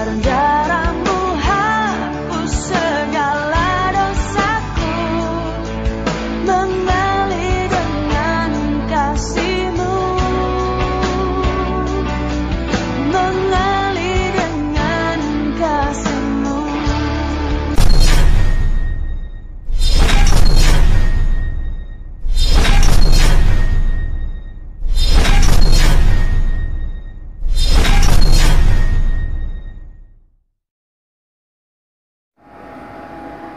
darahmu hapus segala dosaku, mengalir dengan kasih-Mu, mengalir dengan kasih-Mu.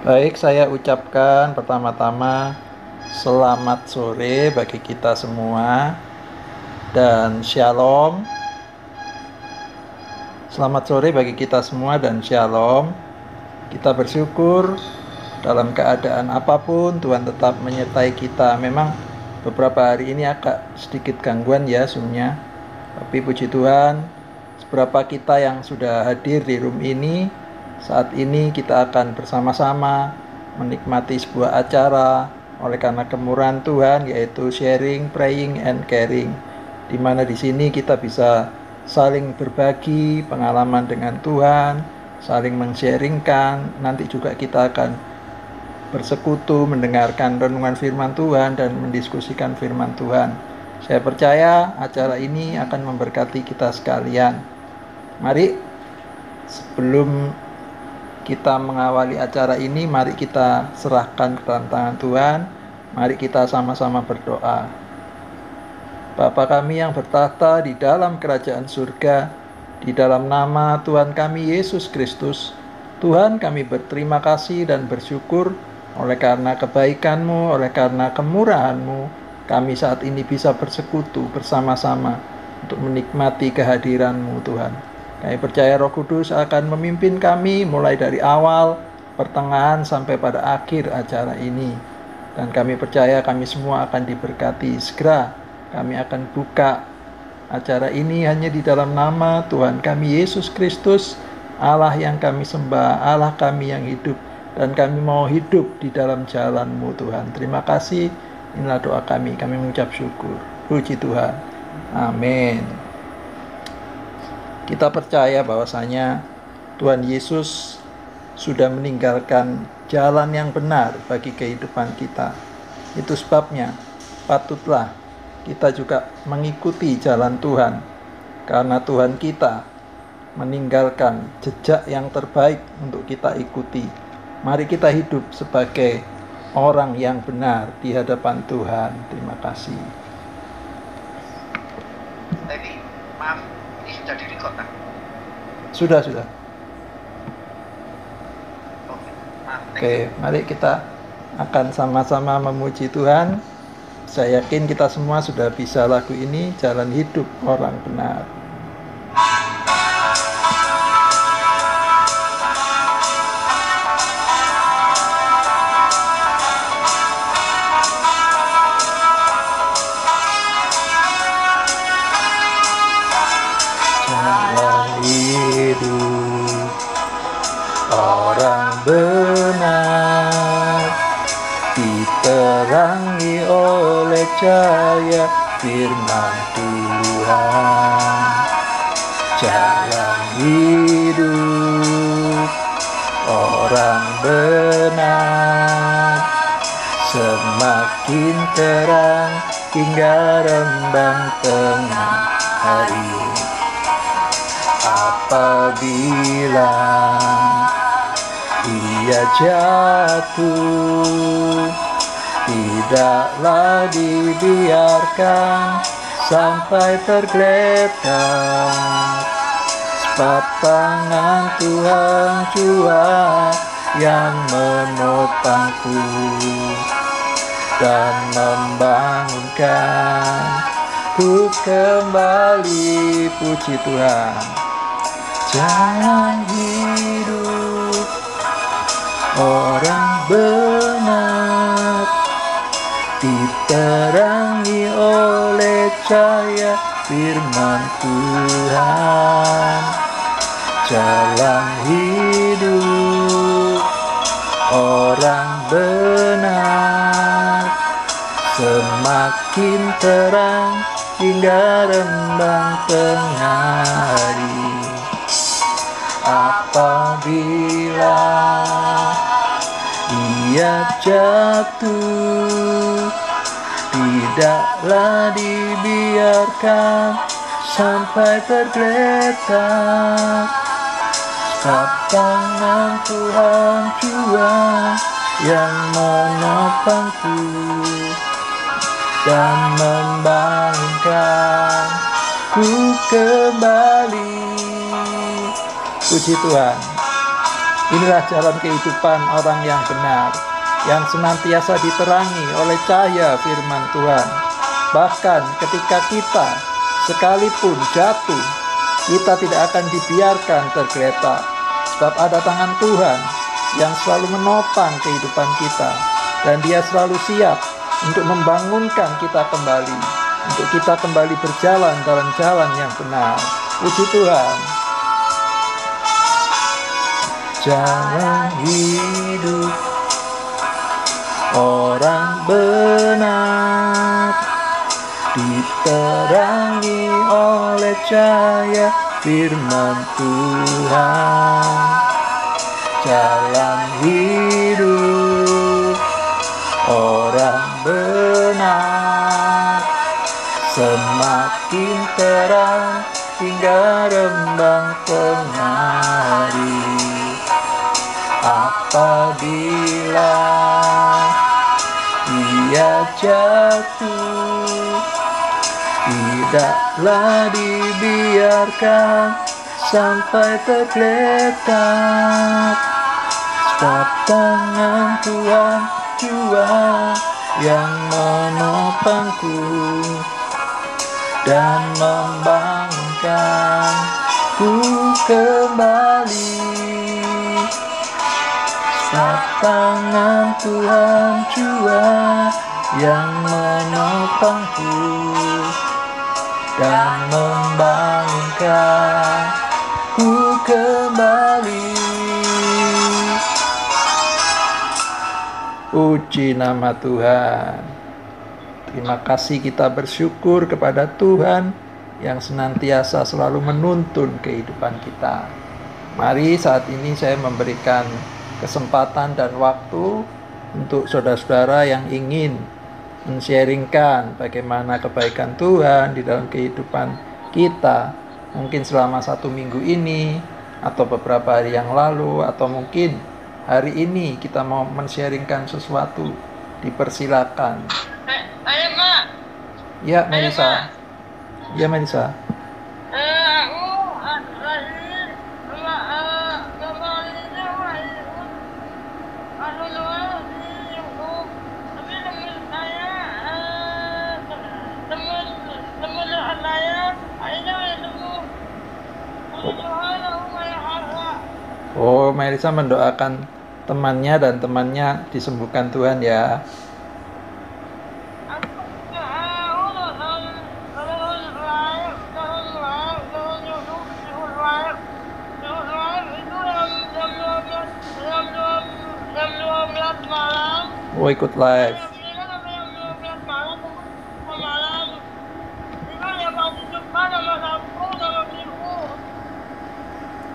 Baik, saya ucapkan pertama-tama selamat sore bagi kita semua dan shalom. Selamat sore bagi kita semua dan shalom. Kita bersyukur dalam keadaan apapun Tuhan tetap menyertai kita. Memang beberapa hari ini agak sedikit gangguan ya Zoom-nya, tapi puji Tuhan, seberapa kita yang sudah hadir di room ini, saat ini kita akan bersama-sama menikmati sebuah acara oleh karena kemurahan Tuhan, yaitu sharing, praying, and caring, di mana di sini kita bisa saling berbagi pengalaman dengan Tuhan, saling men-sharingkan. Nanti juga kita akan bersekutu mendengarkan renungan firman Tuhan dan mendiskusikan firman Tuhan. Saya percaya acara ini akan memberkati kita sekalian. Mari, sebelum kita mengawali acara ini, mari kita serahkan ke dalam tangan Tuhan. Mari kita sama-sama berdoa. Bapa kami yang bertahta di dalam kerajaan surga, di dalam nama Tuhan kami Yesus Kristus, Tuhan, kami berterima kasih dan bersyukur oleh karena kebaikan-Mu, oleh karena kemurahan-Mu, kami saat ini bisa bersekutu bersama-sama untuk menikmati kehadiran-Mu, Tuhan. Kami percaya Roh Kudus akan memimpin kami mulai dari awal, pertengahan, sampai pada akhir acara ini. Dan kami percaya kami semua akan diberkati. Segera kami akan buka acara ini hanya di dalam nama Tuhan kami Yesus Kristus, Allah yang kami sembah, Allah kami yang hidup. Dan kami mau hidup di dalam jalan-Mu, Tuhan. Terima kasih. Inilah doa kami. Kami mengucap syukur. Puji Tuhan. Amin. Kita percaya bahwasanya Tuhan Yesus sudah meninggalkan jalan yang benar bagi kehidupan kita. Itu sebabnya patutlah kita juga mengikuti jalan Tuhan, karena Tuhan kita meninggalkan jejak yang terbaik untuk kita ikuti. Mari kita hidup sebagai orang yang benar di hadapan Tuhan. Terima kasih. Tadi, maaf, ini sudah direkod kan? Sudah. Oke, Oke, mari kita akan sama-sama memuji Tuhan. Saya yakin kita semua sudah bisa lagu ini, Jalan Hidup Orang Benar. Jalan hidup orang benar, diterangi oleh cahaya firman Tuhan. Jalan hidup orang benar semakin terang hingga rembang tengah hari. Apabila ia jatuh, tidaklah dibiarkan sampai tergeletak, sebab tangan Tuhan jua yang menopangku dan membangunkanku kembali. Puji Tuhan. Jalan hidup orang benar diterangi oleh cahaya firman Tuhan. Jalan hidup orang benar semakin terang hingga rembang tengah hari. apabila ia jatuh, tidaklah dibiarkan sampai tergeletak. Sebab tangan Tuhan jua yang menopangku dan membangunkanku kembali. Puji Tuhan. Inilah jalan kehidupan orang yang benar, yang senantiasa diterangi oleh cahaya firman Tuhan. Bahkan ketika kita sekalipun jatuh, kita tidak akan dibiarkan tergeletak, sebab ada tangan Tuhan yang selalu menopang kehidupan kita, dan Dia selalu siap untuk membangunkan kita kembali, untuk kita kembali berjalan dalam jalan yang benar. Puji Tuhan. Jalan hidup orang benar diterangi oleh cahaya firman Tuhan. Jalan hidup orang benar semakin terang hingga rembang tengah hari. Apabila ia jatuh, tidaklah dibiarkan sampai tergeletak. Sebab tangan Tuhan jua yang menopangku dan membangunkanku kembali. Sebab tangan Tuhan jua yang menopangku dan membangunkanku kembali. Puji nama Tuhan. Terima kasih, kita bersyukur kepada Tuhan yang senantiasa selalu menuntun kehidupan kita. Mari saat ini saya memberikan kesempatan dan waktu untuk saudara-saudara yang ingin men-sharingkan bagaimana kebaikan Tuhan di dalam kehidupan kita, mungkin selama 1 minggu ini atau beberapa hari yang lalu, atau mungkin hari ini kita mau men-sharingkan sesuatu, dipersilakan. Ayo, Mak. Ya, Melisa. Ya, Melisa. Oh, Melisa mendoakan temannya dan temannya disembuhkan Tuhan ya. Oh, ikut live.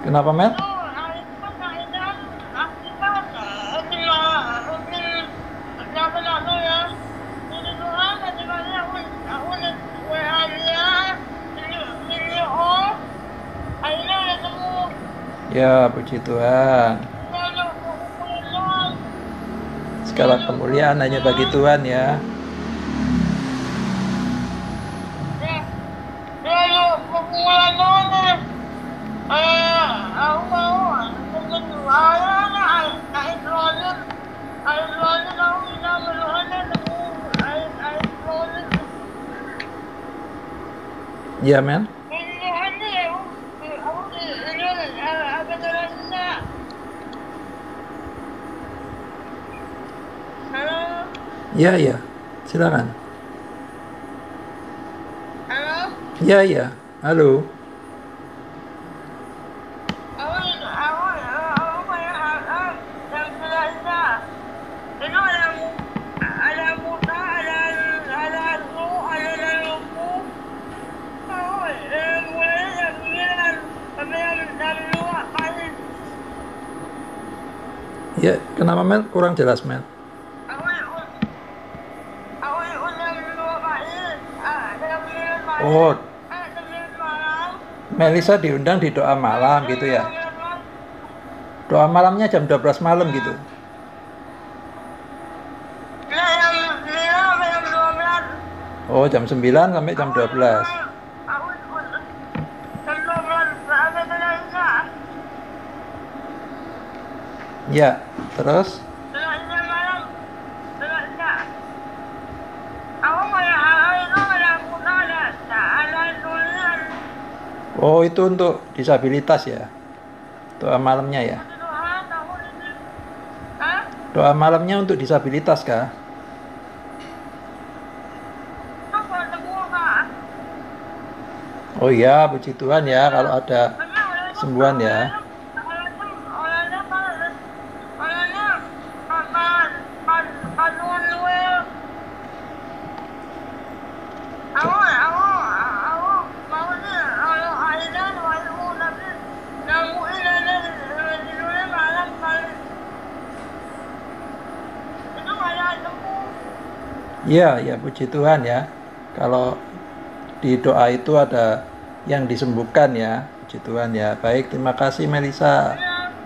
Kenapa, Mel? Ya, puji Tuhan. Segala kemuliaan hanya bagi Tuhan ya. Ya, men. Ya, ya. Silakan. Halo? Ya, ya. Halo. Ya, kenapa Mel? Kurang jelas Mel. Aku diundang 2 kali dalam 9 malam. Oh, 9 malam. Melisa diundang di doa malam gitu ya. Doa malamnya jam 12 malam gitu. Nah, jam 9 sampai jam 12. Oh, jam 9 sampai jam 12. Aku ikut jam 12 sampai Malaysia. Ya, terus? Malaysia malam. Malaysia. Aku pada hal itu melakukan ada tulisan Oh, itu untuk disabilitas ya? Doa malamnya ya? Tuhan aku ini. Hah? Doa malamnya untuk disabilitas kah? Aku terbuka. Oh iya, puji Tuhan ya kalau ada sembuhan ya. Iya, ya puji Tuhan ya. Kalau di doa itu ada yang disembuhkan ya. Puji Tuhan ya. Baik, terima kasih Melisa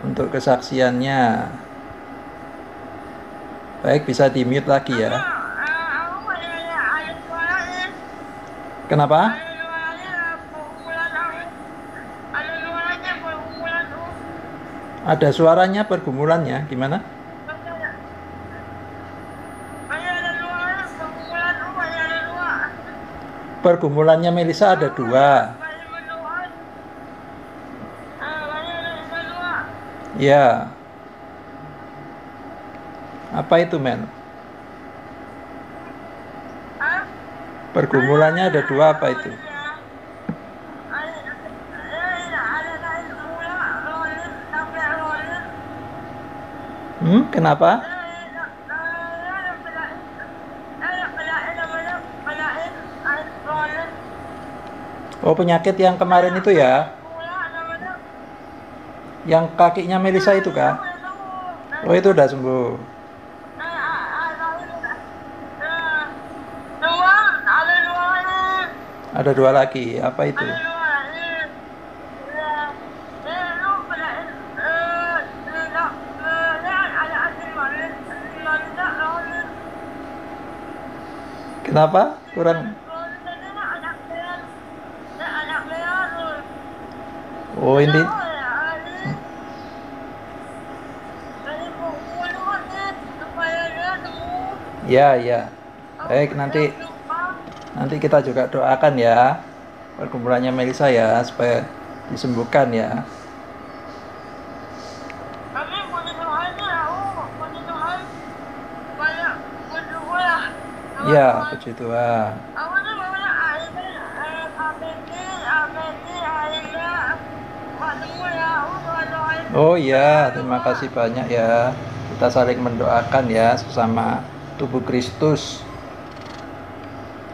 untuk kesaksiannya. Baik, bisa di-mute lagi ya. Kenapa? Ada suaranya pergumulannya, gimana? Pergumulannya Melisa ada 2. Ya. Apa itu, men? Pergumulannya ada 2, apa itu? Kenapa? Oh, penyakit yang kemarin itu ya? Yang kakinya Melisa itu kah? Oh, itu udah sembuh. Ada 2 lagi. Apa itu? Kenapa? Kurang. Oh, ini. Ya, ya. Baik, nanti kita juga doakan ya pergumulannya Melisa ya supaya disembuhkan ya. Ya, puji Tuhan. Oh iya, terima kasih banyak ya. Kita saling mendoakan ya sesama tubuh Kristus.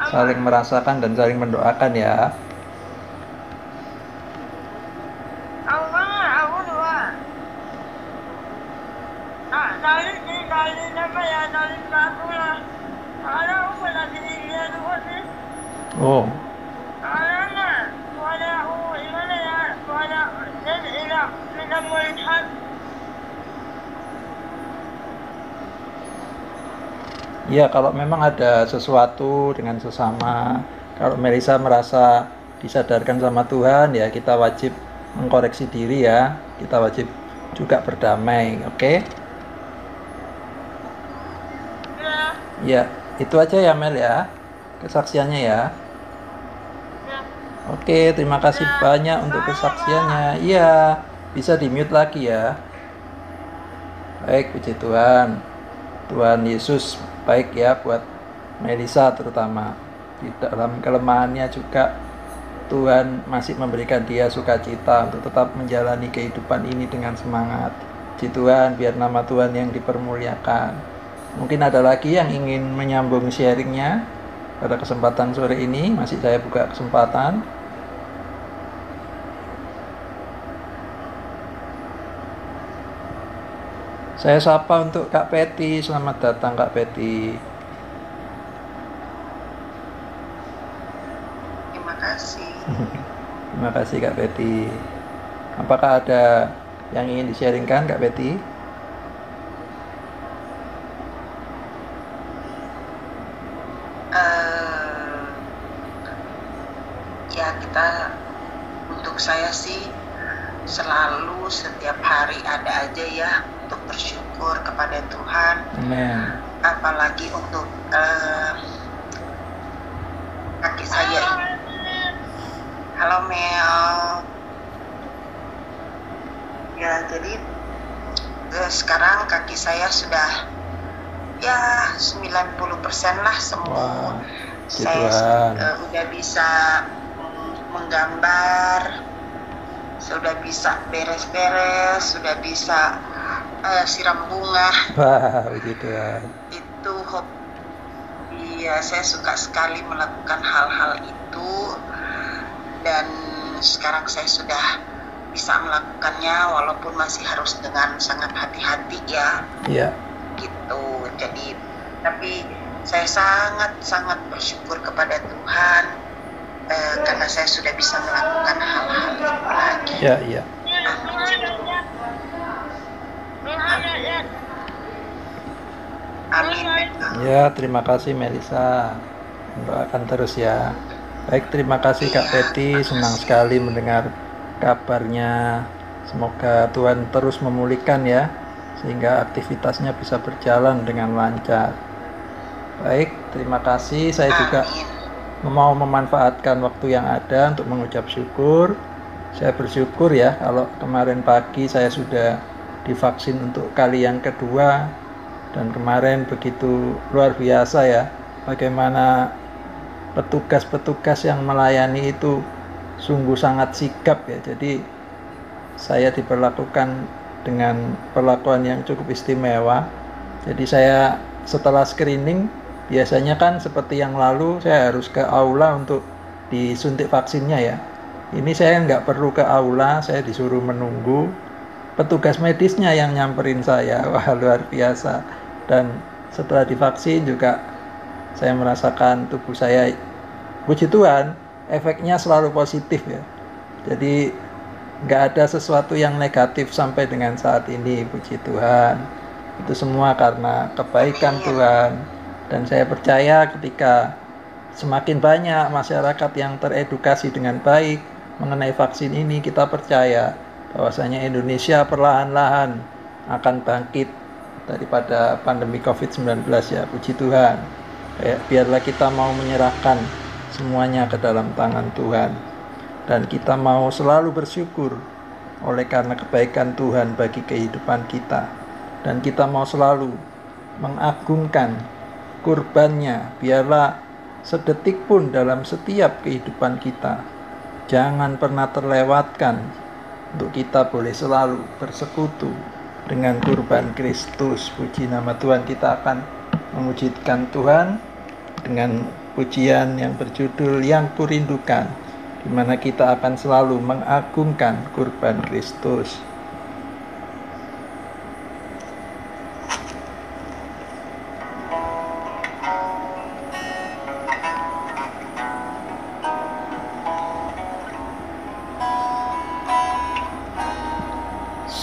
Saling merasakan dan saling mendoakan ya. Oh. Ya, kalau memang ada sesuatu dengan sesama, kalau Melisa merasa disadarkan sama Tuhan, ya kita wajib mengkoreksi diri ya. Kita wajib juga berdamai, oke? Ya, itu aja ya Mel ya, kesaksiannya ya. Oke, terima kasih banyak untuk kesaksiannya. Iya, bisa di-mute lagi ya. Baik, puji Tuhan. Tuhan Yesus baik ya buat Melisa terutama. Di dalam kelemahannya juga Tuhan masih memberikan dia sukacita untuk tetap menjalani kehidupan ini dengan semangat. Puji Tuhan, biar nama Tuhan yang dipermuliakan. Mungkin ada lagi yang ingin menyambung sharingnya pada kesempatan sore ini. Masih saya buka kesempatan. Saya sapa untuk Kak Peti. Selamat datang Kak Peti. Terima kasih. Terima kasih Kak Peti. Apakah ada yang ingin di-sharingkan Kak Peti? Ya kita, untuk saya sih selalu setiap hari ada aja ya untuk bersyukur kepada Tuhan. Amin. Apalagi untuk kaki saya ini. Halo Mel. Ya jadi sekarang kaki saya sudah ya 90% lah sembuh. Wah, Saya udah bisa menggambar, sudah bisa beres-beres, sudah bisa siram bunga. Wah, puji Tuhan. Itu iya, saya suka sekali melakukan hal-hal itu, dan sekarang saya sudah bisa melakukannya walaupun masih harus dengan sangat hati-hati ya. Iya. Gitu. Jadi tapi saya sangat bersyukur kepada Tuhan karena saya sudah bisa melakukan hal-hal itu lagi. Iya, iya. Amin. Ya, terima kasih Melisa. Doakan terus ya. Baik, terima kasih Kak Peti. Senang sekali mendengar kabarnya. Semoga Tuhan terus memulihkan ya, sehingga aktivitasnya bisa berjalan dengan lancar. Baik, terima kasih. Saya juga mau memanfaatkan waktu yang ada untuk mengucap syukur. Saya bersyukur ya kalau kemarin pagi saya sudah divaksin untuk kali yang kedua, dan kemarin begitu luar biasa ya bagaimana petugas-petugas yang melayani itu sungguh sangat sigap ya. Jadi saya diperlakukan dengan perlakuan yang cukup istimewa. Jadi saya setelah screening, biasanya kan seperti yang lalu saya harus ke aula untuk disuntik vaksinnya ya. Ini saya nggak perlu ke aula, saya disuruh menunggu. Petugas medisnya yang nyamperin saya. Wah, luar biasa. Dan setelah divaksin juga saya merasakan tubuh saya, puji Tuhan, efeknya selalu positif ya. Jadi nggak ada sesuatu yang negatif sampai dengan saat ini, puji Tuhan. Itu semua karena kebaikan Tuhan. Dan saya percaya ketika semakin banyak masyarakat yang teredukasi dengan baik mengenai vaksin ini, kita percaya bahwasanya Indonesia perlahan-lahan akan bangkit daripada pandemi COVID-19 ya, puji Tuhan. Biarlah kita mau menyerahkan semuanya ke dalam tangan Tuhan, dan kita mau selalu bersyukur oleh karena kebaikan Tuhan bagi kehidupan kita, dan kita mau selalu mengagungkan kurbannya. Biarlah sedetik pun dalam setiap kehidupan kita jangan pernah terlewatkan untuk kita boleh selalu bersekutu dengan kurban Kristus. Puji nama Tuhan. Kita akan memujikan Tuhan dengan pujian yang berjudul Yang Kurindukan, di mana kita akan selalu mengagungkan kurban Kristus.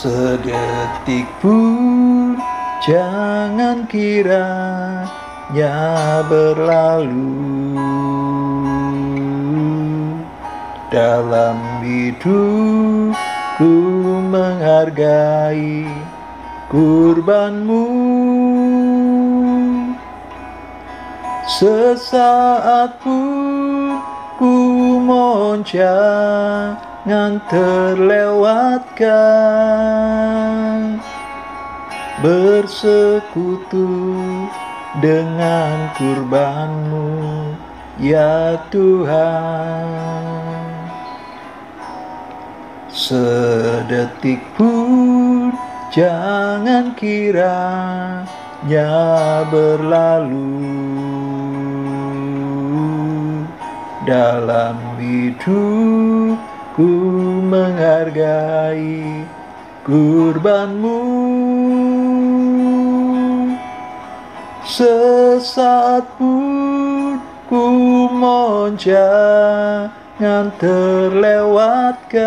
Sedetik pun jangan kiranya berlalu dalam hidupku, menghargai kurbanmu. Sesaat pun ku mohon jangan terlewatkan bersekutu dengan kurban-Mu ya Tuhan. Sedetik pun jangan kiranya berlalu dalam hidupku, menghargai kurban-Mu. Sesaat pun ku mohon jangan terlewatkan,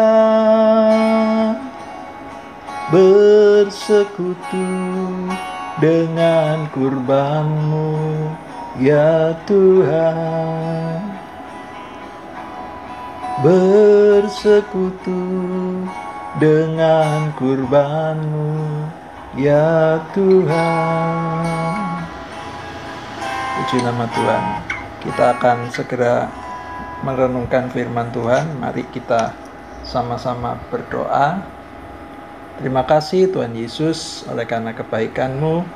bersekutu dengan kurban-Mu ya Tuhan, bersekutu dengan kurban-Mu ya Tuhan. Puji nama Tuhan. Kita akan segera merenungkan firman Tuhan. Mari kita sama-sama berdoa. Terima kasih Tuhan Yesus, oleh karena kebaikan-Mu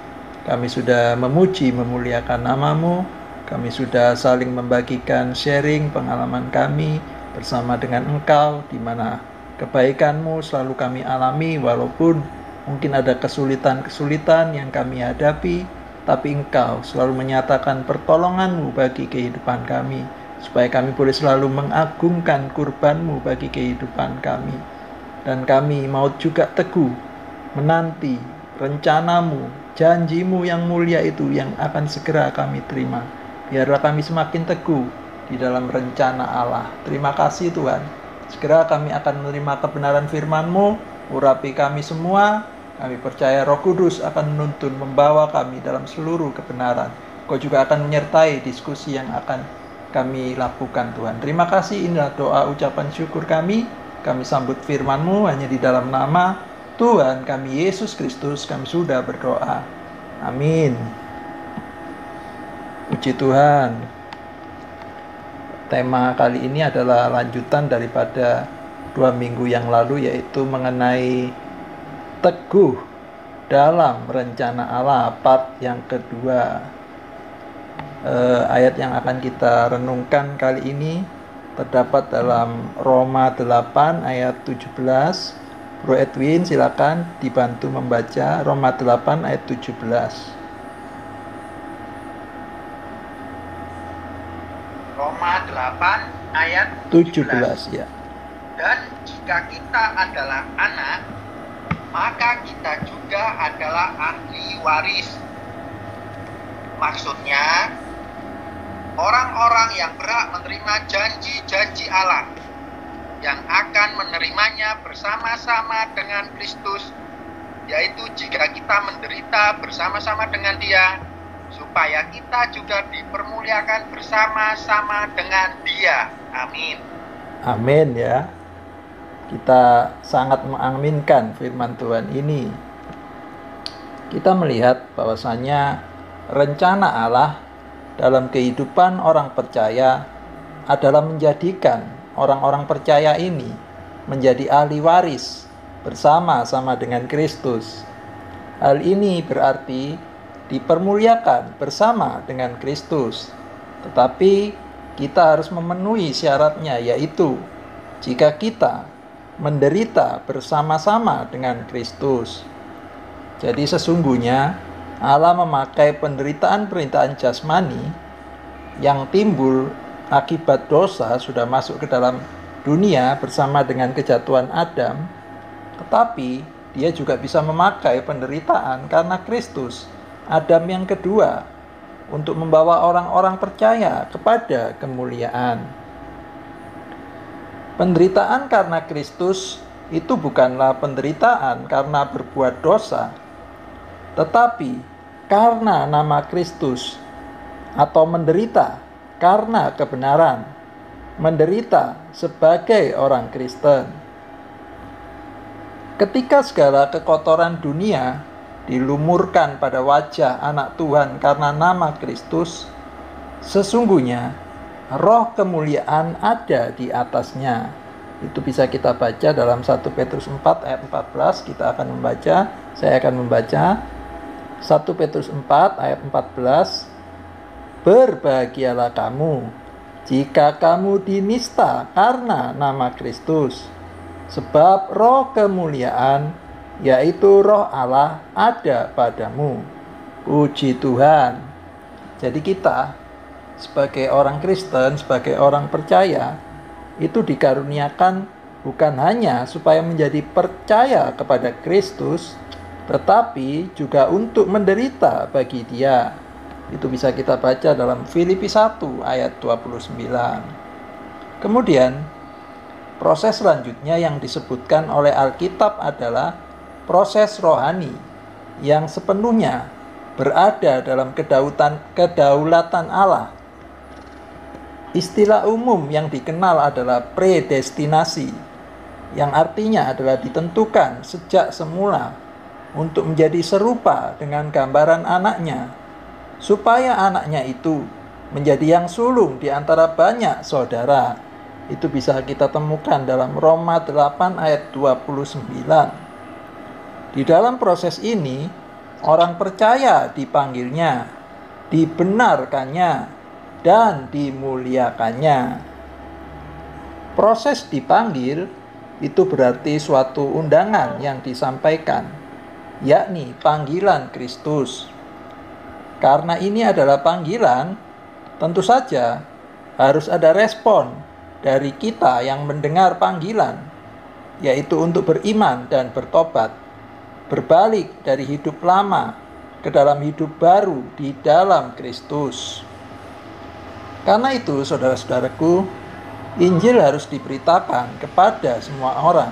kami sudah memuji memuliakan nama-Mu. Kami sudah saling membagikan sharing pengalaman kami bersama dengan Engkau, di mana kebaikan-Mu selalu kami alami walaupun mungkin ada kesulitan-kesulitan yang kami hadapi, tapi Engkau selalu menyatakan pertolongan-Mu bagi kehidupan kami, supaya kami boleh selalu mengagungkan kurban-Mu bagi kehidupan kami. Dan kami mau juga teguh menanti rencana-Mu, janji-Mu yang mulia itu yang akan segera kami terima. Biarlah kami semakin teguh di dalam rencana Allah. Terima kasih Tuhan. Segera kami akan menerima kebenaran firman-Mu, urapi kami semua. Kami percaya Roh Kudus akan menuntun, membawa kami dalam seluruh kebenaran. Kau juga akan menyertai diskusi yang akan kami lakukan Tuhan. Terima kasih, inilah doa ucapan syukur kami. Kami sambut firman-Mu hanya di dalam nama Tuhan kami Yesus Kristus kami sudah berdoa. Amin. Puji Tuhan. Tema kali ini adalah lanjutan daripada 2 minggu yang lalu, yaitu mengenai teguh dalam rencana Allah, part yang kedua. Ayat yang akan kita renungkan kali ini terdapat dalam Roma 8 ayat 17. Bro Edwin silakan dibantu membaca Roma 8 ayat 17. Roma 8 ayat 17 ya. Dan jika kita adalah anak, maka kita juga adalah ahli waris. Maksudnya, orang-orang yang berhak menerima janji-janji Allah, yang akan menerimanya bersama-sama dengan Kristus, yaitu jika kita menderita bersama-sama dengan Dia, supaya kita juga dipermuliakan bersama-sama dengan Dia. Amin. Amin ya. Kita sangat mengaminkan firman Tuhan ini. Kita melihat bahwasanya rencana Allah dalam kehidupan orang percaya adalah menjadikan orang-orang percaya ini menjadi ahli waris bersama-sama dengan Kristus. Hal ini berarti dipermuliakan bersama dengan Kristus. Tetapi kita harus memenuhi syaratnya, yaitu jika kita menderita bersama-sama dengan Kristus. Jadi sesungguhnya Allah memakai penderitaan-penderitaan jasmani yang timbul akibat dosa sudah masuk ke dalam dunia bersama dengan kejatuhan Adam, tetapi Dia juga bisa memakai penderitaan karena Kristus, Adam yang kedua, untuk membawa orang-orang percaya kepada kemuliaan. Penderitaan karena Kristus itu bukanlah penderitaan karena berbuat dosa, tetapi karena nama Kristus, atau menderita karena kebenaran, menderita sebagai orang Kristen. Ketika segala kekotoran dunia dilumurkan pada wajah anak Tuhan karena nama Kristus, sesungguhnya roh kemuliaan ada di atasnya. Itu bisa kita baca dalam 1 Petrus 4 ayat 14. Kita akan membaca, saya akan membaca 1 Petrus 4 ayat 14. Berbahagialah kamu jika kamu dinista karena nama Kristus, sebab roh kemuliaan, yaitu roh Allah, ada padamu. Puji Tuhan. Jadi kita sebagai orang Kristen, sebagai orang percaya, itu dikaruniakan bukan hanya supaya menjadi percaya kepada Kristus, tetapi juga untuk menderita bagi Dia. Itu bisa kita baca dalam Filipi 1 ayat 29. Kemudian, proses selanjutnya yang disebutkan oleh Alkitab adalah proses rohani yang sepenuhnya berada dalam kedaulatan Allah. Istilah umum yang dikenal adalah predestinasi, yang artinya adalah ditentukan sejak semula untuk menjadi serupa dengan gambaran anaknya, supaya anaknya itu menjadi yang sulung di antara banyak saudara. Itu bisa kita temukan dalam Roma 8 ayat 29. Di dalam proses ini, orang percaya dipanggilnya, dibenarkannya, dan dimuliakannya. Proses dipanggil itu berarti suatu undangan yang disampaikan, yakni panggilan Kristus. Karena ini adalah panggilan, tentu saja harus ada respon dari kita yang mendengar panggilan, yaitu untuk beriman dan bertobat, berbalik dari hidup lama ke dalam hidup baru di dalam Kristus. Karena itu, saudara-saudaraku, Injil harus diberitakan kepada semua orang,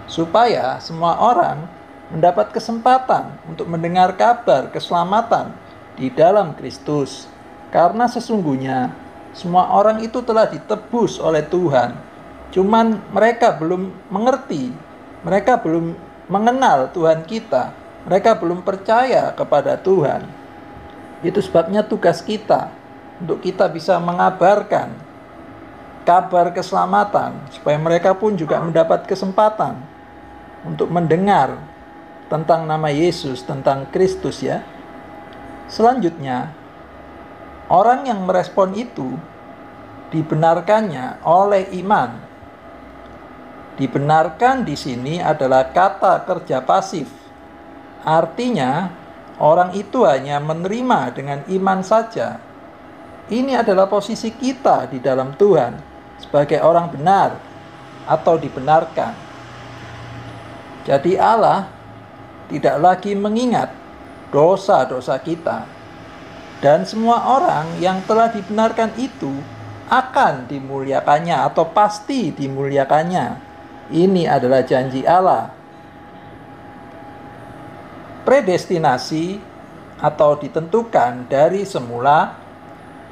supaya semua orang mendapat kesempatan untuk mendengar kabar keselamatan di dalam Kristus. Karena sesungguhnya semua orang itu telah ditebus oleh Tuhan, cuman mereka belum mengerti, mereka belum mengenal Tuhan kita, mereka belum percaya kepada Tuhan. Itu sebabnya tugas kita untuk kita bisa mengabarkan kabar keselamatan, supaya mereka pun juga mendapat kesempatan untuk mendengar tentang nama Yesus, tentang Kristus ya. Selanjutnya, orang yang merespon itu dibenarkannya oleh iman. Dibenarkan di sini adalah kata kerja pasif. Artinya, orang itu hanya menerima dengan iman saja. Ini adalah posisi kita di dalam Tuhan sebagai orang benar atau dibenarkan. Jadi Allah tidak lagi mengingat dosa-dosa kita, dan semua orang yang telah dibenarkan itu akan dimuliakannya atau pasti dimuliakannya. Ini adalah janji Allah. Predestinasi atau ditentukan dari semula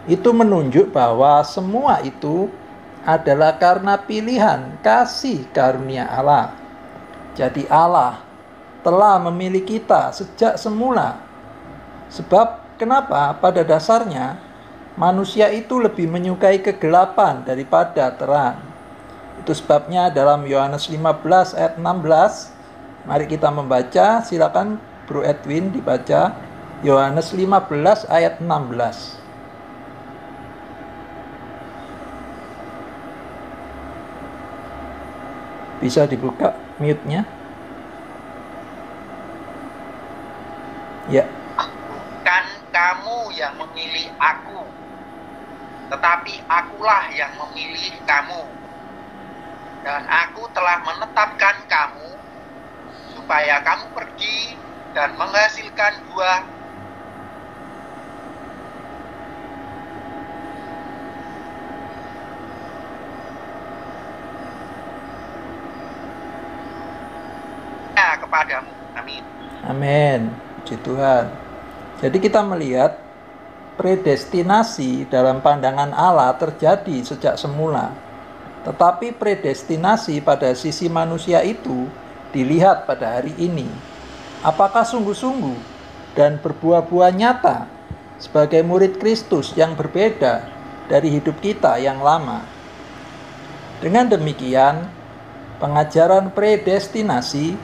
itu menunjuk bahwa semua itu adalah karena pilihan kasih karunia Allah. Jadi Allah telah memilih kita sejak semula. Sebab kenapa? Pada dasarnya manusia itu lebih menyukai kegelapan daripada terang. Itu sebabnya dalam Yohanes 15 ayat 16, mari kita membaca. Silakan Bro Edwin dibaca Yohanes 15 ayat 16. Bisa dibuka mute-nya? Ya. Bukan kamu yang memilih aku, tetapi akulah yang memilih kamu. Dan aku telah menetapkan kamu supaya kamu pergi dan menghasilkan buah kepadamu. Amin. Amin. Puji Tuhan. Jadi kita melihat predestinasi dalam pandangan Allah terjadi sejak semula. Tetapi predestinasi pada sisi manusia itu dilihat pada hari ini. Apakah sungguh-sungguh dan berbuah-buah nyata sebagai murid Kristus yang berbeda dari hidup kita yang lama? Dengan demikian, pengajaran predestinasi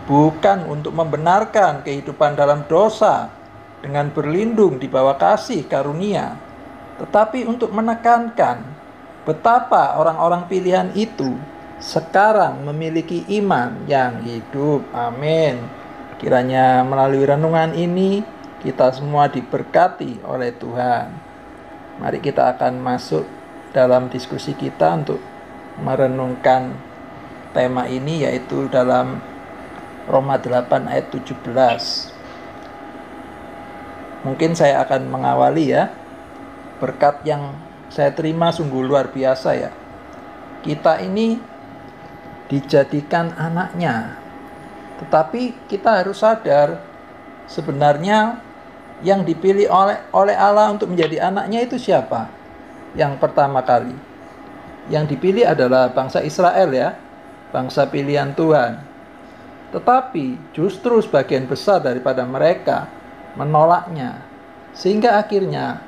bukan untuk membenarkan kehidupan dalam dosa dengan berlindung di bawah kasih karunia, tetapi untuk menekankan betapa orang-orang pilihan itu sekarang memiliki iman yang hidup. Amin. Kiranya melalui renungan ini kita semua diberkati oleh Tuhan. Mari kita akan masuk dalam diskusi kita untuk merenungkan tema ini, yaitu dalam Roma 8 ayat 17. mungkin saya akan mengawali ya. Berkat yang saya terima sungguh luar biasa ya. Kita ini dijadikan anaknya. Tetapi kita harus sadar sebenarnya yang dipilih oleh Allah untuk menjadi anaknya itu siapa? Yang pertama kali yang dipilih adalah bangsa Israel ya, bangsa pilihan Tuhan. Tetapi justru sebagian besar daripada mereka menolaknya, sehingga akhirnya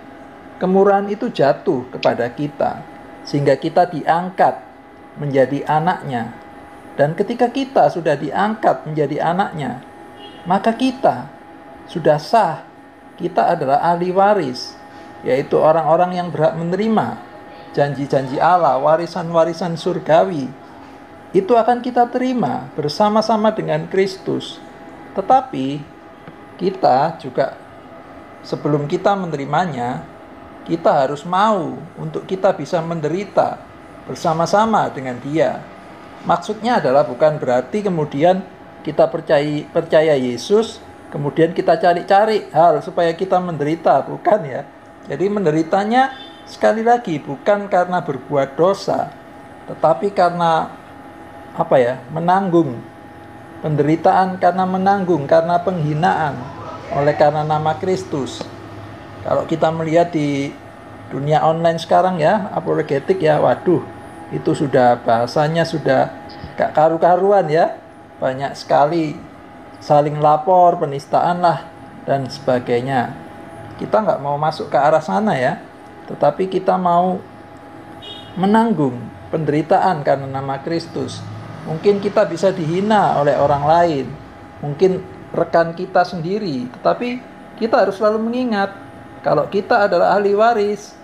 kemurahan itu jatuh kepada kita, sehingga kita diangkat menjadi anaknya. Dan ketika kita sudah diangkat menjadi anaknya, maka kita sudah sah. Kita adalah ahli waris, yaitu orang-orang yang berhak menerima janji-janji Allah, warisan-warisan surgawi. Itu akan kita terima bersama-sama dengan Kristus. Tetapi kita juga sebelum kita menerimanya, kita harus mau untuk kita bisa menderita bersama-sama dengan Dia. Maksudnya adalah bukan berarti kemudian kita percaya Yesus, kemudian kita cari-cari hal supaya kita menderita, bukan ya. Jadi menderitanya sekali lagi bukan karena berbuat dosa, tetapi karena menanggung penderitaan, karena penghinaan oleh karena nama Kristus. Kalau kita melihat di dunia online sekarang ya, apologetik ya, waduh, itu sudah bahasanya sudah gak karu-karuan ya. Banyak sekali saling lapor, penistaan lah, dan sebagainya. Kita nggak mau masuk ke arah sana ya, tetapi kita mau menanggung penderitaan karena nama Kristus. Mungkin kita bisa dihina oleh orang lain, mungkin rekan kita sendiri, tetapi kita harus selalu mengingat, kalau kita adalah ahli waris,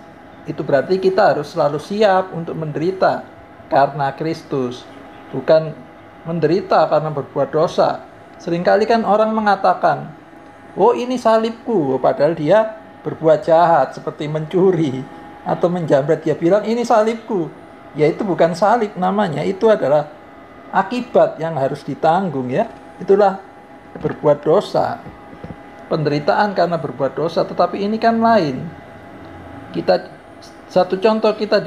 itu berarti kita harus selalu siap untuk menderita karena Kristus, bukan menderita karena berbuat dosa. Seringkali kan orang mengatakan, oh ini salibku, padahal dia berbuat jahat seperti mencuri atau menjamret. Dia bilang ini salibku, ya itu bukan salib namanya, itu adalah akibat yang harus ditanggung ya. Itulah berbuat dosa, penderitaan karena berbuat dosa. Tetapi ini kan lain. Kita satu contoh, kita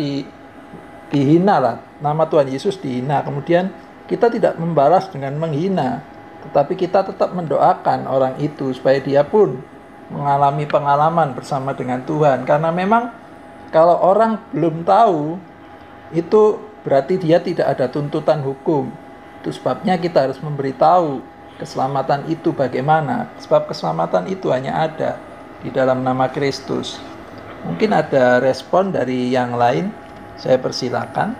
dihina lah, nama Tuhan Yesus dihina, kemudian kita tidak membalas dengan menghina, tetapi kita tetap mendoakan orang itu supaya dia pun mengalami pengalaman bersama dengan Tuhan. Karena memang kalau orang belum tahu, itu berarti dia tidak ada tuntutan hukum. Itu sebabnya kita harus memberitahu keselamatan itu bagaimana. Sebab keselamatan itu hanya ada di dalam nama Kristus. Mungkin ada respon dari yang lain, saya persilakan.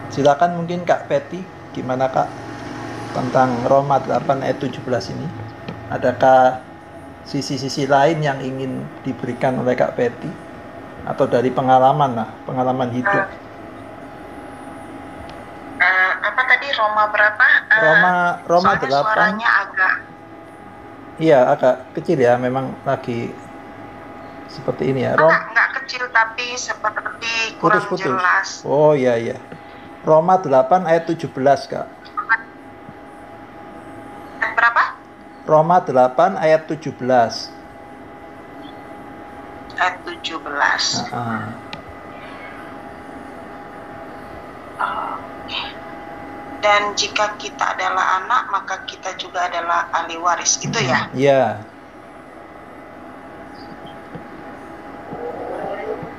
Silakan mungkin Kak Peti, gimana Kak tentang Roma 8 ayat 17 ini? Adakah sisi-sisi lain yang ingin diberikan oleh Kak Peti? Atau dari pengalaman pengalaman hidup? Apa tadi Roma berapa? Roma 8. Suaranya agak. Iya, agak kecil ya, memang lagi seperti ini ya. Enggak kecil tapi seperti kurang putus. jelas. Oh iya. Roma 8 ayat 17 Kak. Berapa? Roma 8 ayat 17. Ayat 17. Dan jika kita adalah anak, maka kita juga adalah ahli waris. Itu ya? Iya.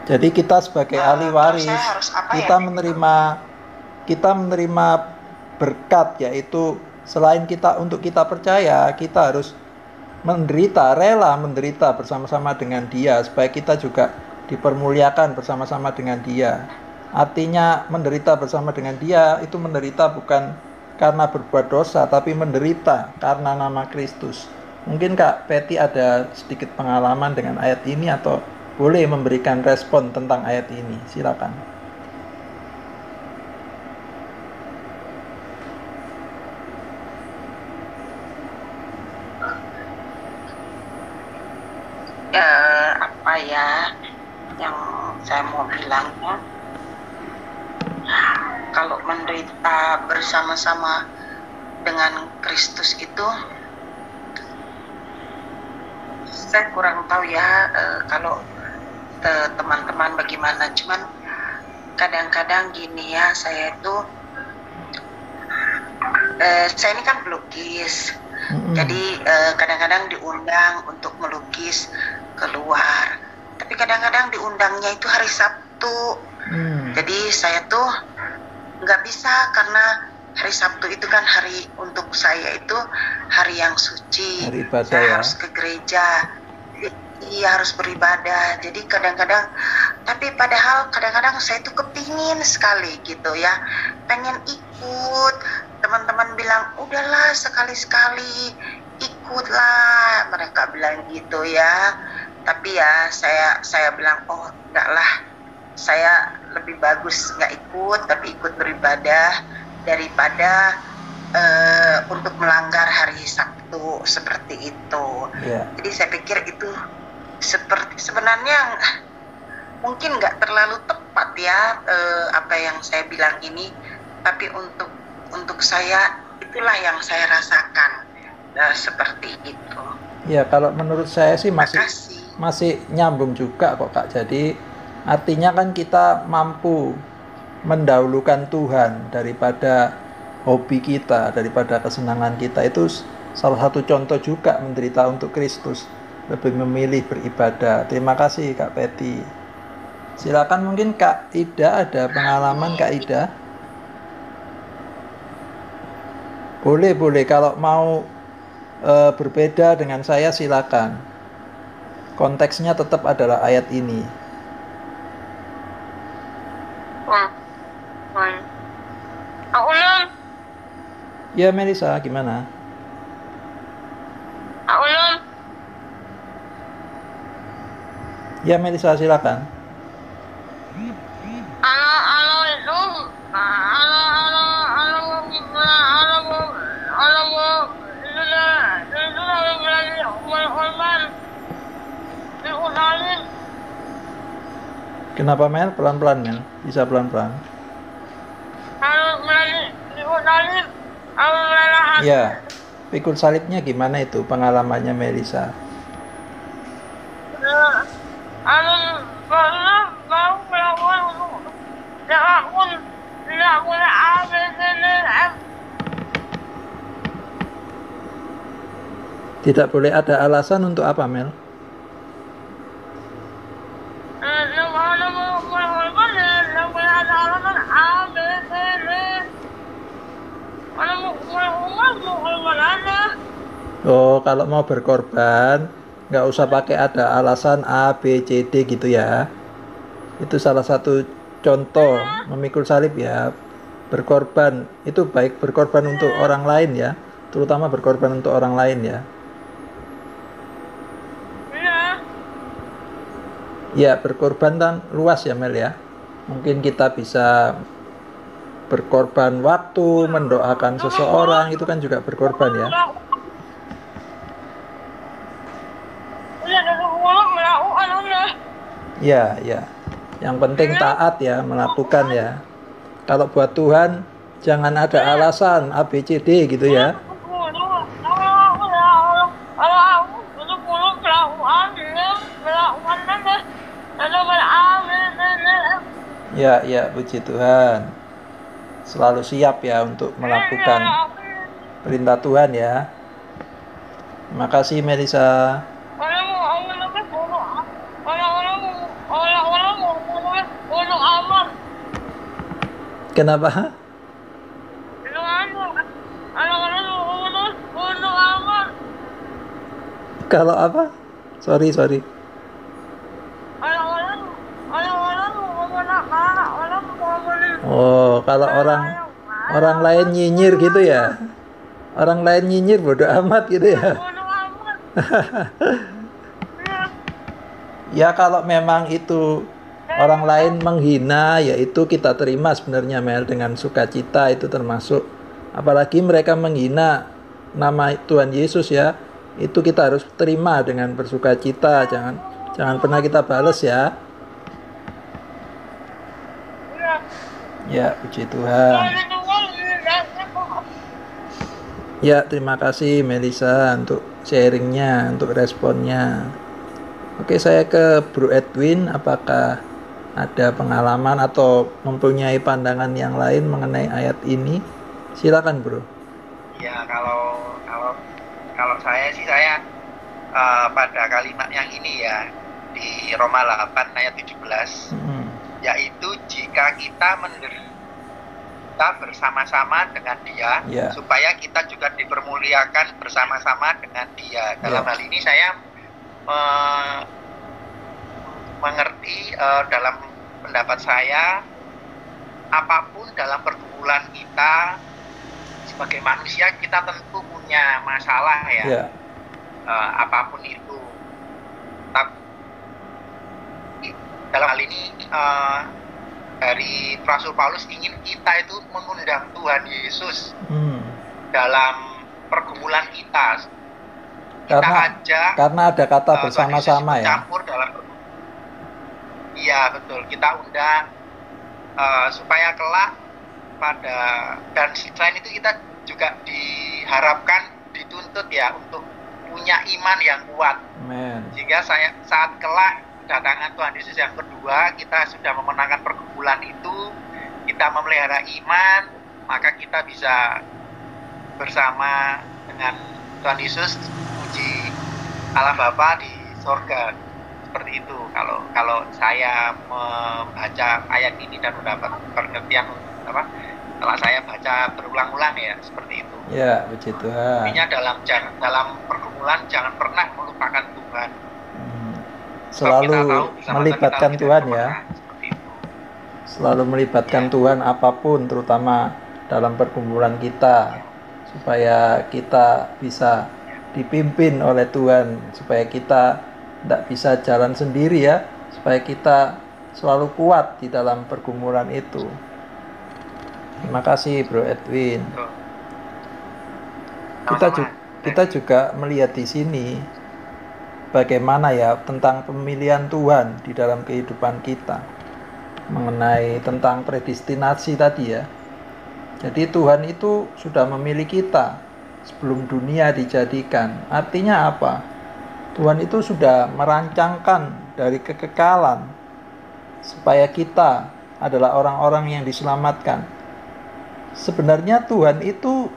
Jadi kita sebagai ahli waris, kita menerima berkat, yaitu selain untuk kita percaya, kita harus rela menderita bersama-sama dengan Dia, supaya kita juga dipermuliakan bersama-sama dengan Dia. Artinya menderita bersama dengan Dia, itu menderita bukan karena berbuat dosa, tapi menderita karena nama Kristus. Mungkin Kak Peti ada sedikit pengalaman dengan ayat ini, atau boleh memberikan respon tentang ayat ini, silakan. Apa ya yang saya mau bilangnya, kalau menderita bersama-sama dengan Kristus itu, saya kurang tahu ya kalau teman-teman bagaimana. Cuman kadang-kadang gini ya, saya itu saya ini kan pelukis. Jadi kadang-kadang diundang untuk melukis keluar. Tapi kadang-kadang diundangnya itu hari Sabtu. Jadi saya tuh nggak bisa, karena hari Sabtu itu kan hari untuk saya itu hari yang suci. Hari ibadah saya ya. harus ke gereja. Iya, harus beribadah. Jadi kadang-kadang, tapi padahal kadang-kadang saya tuh kepingin sekali gitu ya, pengen ikut. Teman-teman bilang, udahlah sekali-sekali ikutlah, mereka bilang gitu ya. Tapi ya saya bilang, oh enggak lah, saya lebih bagus nggak ikut, tapi ikut beribadah daripada untuk melanggar hari Sabtu seperti itu. Jadi saya pikir itu sebenarnya mungkin nggak terlalu tepat ya apa yang saya bilang ini, tapi untuk saya itulah yang saya rasakan seperti itu. Ya, kalau menurut saya sih masih nyambung juga kok Kak. Jadi artinya kan kita mampu mendahulukan Tuhan daripada hobi kita, daripada kesenangan kita. Itu salah satu contoh juga menderita untuk Kristus, lebih memilih beribadah. Terima kasih Kak Peti. Silakan, mungkin Kak Ida ada pengalaman. Kak Ida boleh kalau mau berbeda dengan saya silakan. Konteksnya tetap adalah ayat ini. Ya Melisa, gimana? Ya Melisa, silakan. Kenapa Mel? Pelan-pelan Mel, bisa pelan-pelan. Ya, pikul salibnya gimana itu pengalamannya Melisa? Tidak boleh ada alasan untuk apa Mel? Oh, kalau mau berkorban nggak usah pakai ada alasan A, B, C, D gitu ya. Itu salah satu contoh memikul salib ya. Berkorban itu baik berkorban untuk orang lain ya, terutama berkorban untuk orang lain ya. Ya, berkorban kan luas ya Mel ya. Mungkin kita bisa berkorban waktu, mendoakan seseorang, itu kan juga berkorban ya. Ya. Yang penting taat ya, melakukan ya. Kalau buat Tuhan jangan ada alasan A, B, C, D gitu ya. Ya, puji Tuhan. Selalu siap ya untuk melakukan perintah Tuhan ya. Terima kasih Melisa. Kenapa? Kalau apa? Sorry. Oh, kalau orang lain nyinyir gitu ya. Orang lain nyinyir bodo amat gitu ya. Ya kalau memang itu orang lain menghina, ya itu kita terima sebenarnya Mel dengan sukacita, itu termasuk. Apalagi mereka menghina nama Tuhan Yesus ya, itu kita harus terima dengan bersukacita. Jangan pernah kita balas ya. Ya, puji Tuhan. Ya, terima kasih Melisa untuk sharingnya, untuk responnya. Oke, saya ke Bro Edwin. Apakah ada pengalaman atau mempunyai pandangan yang lain mengenai ayat ini? Silakan, Bro. Ya, kalau saya sih pada kalimat yang ini ya di Roma 8 ayat 17, yaitu jika kita menderita bersama-sama dengan Dia, supaya kita juga dipermuliakan bersama-sama dengan Dia. Dalam hal ini saya mengerti, dalam pendapat saya, apapun dalam pergumulan kita sebagai manusia, kita tentu punya masalah ya. Apapun itu. Tapi dalam hal ini dari Rasul Paulus ingin kita itu mengundang Tuhan Yesus dalam pergumulan kita. Karena ada kata bersama-sama ya. Iya betul, kita undang supaya kelak dan selain itu kita juga diharapkan, dituntut ya untuk punya iman yang kuat. Sehingga saat kelak kedatangan Tuhan Yesus yang kedua, kita sudah memenangkan pergumulan itu, kita memelihara iman, maka kita bisa bersama dengan Tuhan Yesus puji Allah Bapa di sorga. Seperti itu kalau saya membaca ayat ini dan mendapat pengertian setelah saya baca berulang-ulang ya, seperti itu. Ya, puji Tuhan. Intinya dalam pergumulan jangan pernah melupakan Tuhan. Selalu melibatkan Tuhan ya. Selalu melibatkan Tuhan apapun, terutama dalam pergumulan kita, supaya kita bisa dipimpin oleh Tuhan, supaya kita tidak bisa jalan sendiri ya, supaya kita selalu kuat di dalam pergumulan itu. Terima kasih Bro Edwin. Kita juga melihat di sini bagaimana ya tentang pemilihan Tuhan di dalam kehidupan kita, mengenai tentang predestinasi tadi ya. Jadi Tuhan itu sudah memilih kita sebelum dunia dijadikan. Artinya apa? Tuhan itu sudah merancangkan dari kekekalan supaya kita adalah orang-orang yang diselamatkan. Sebenarnya Tuhan itu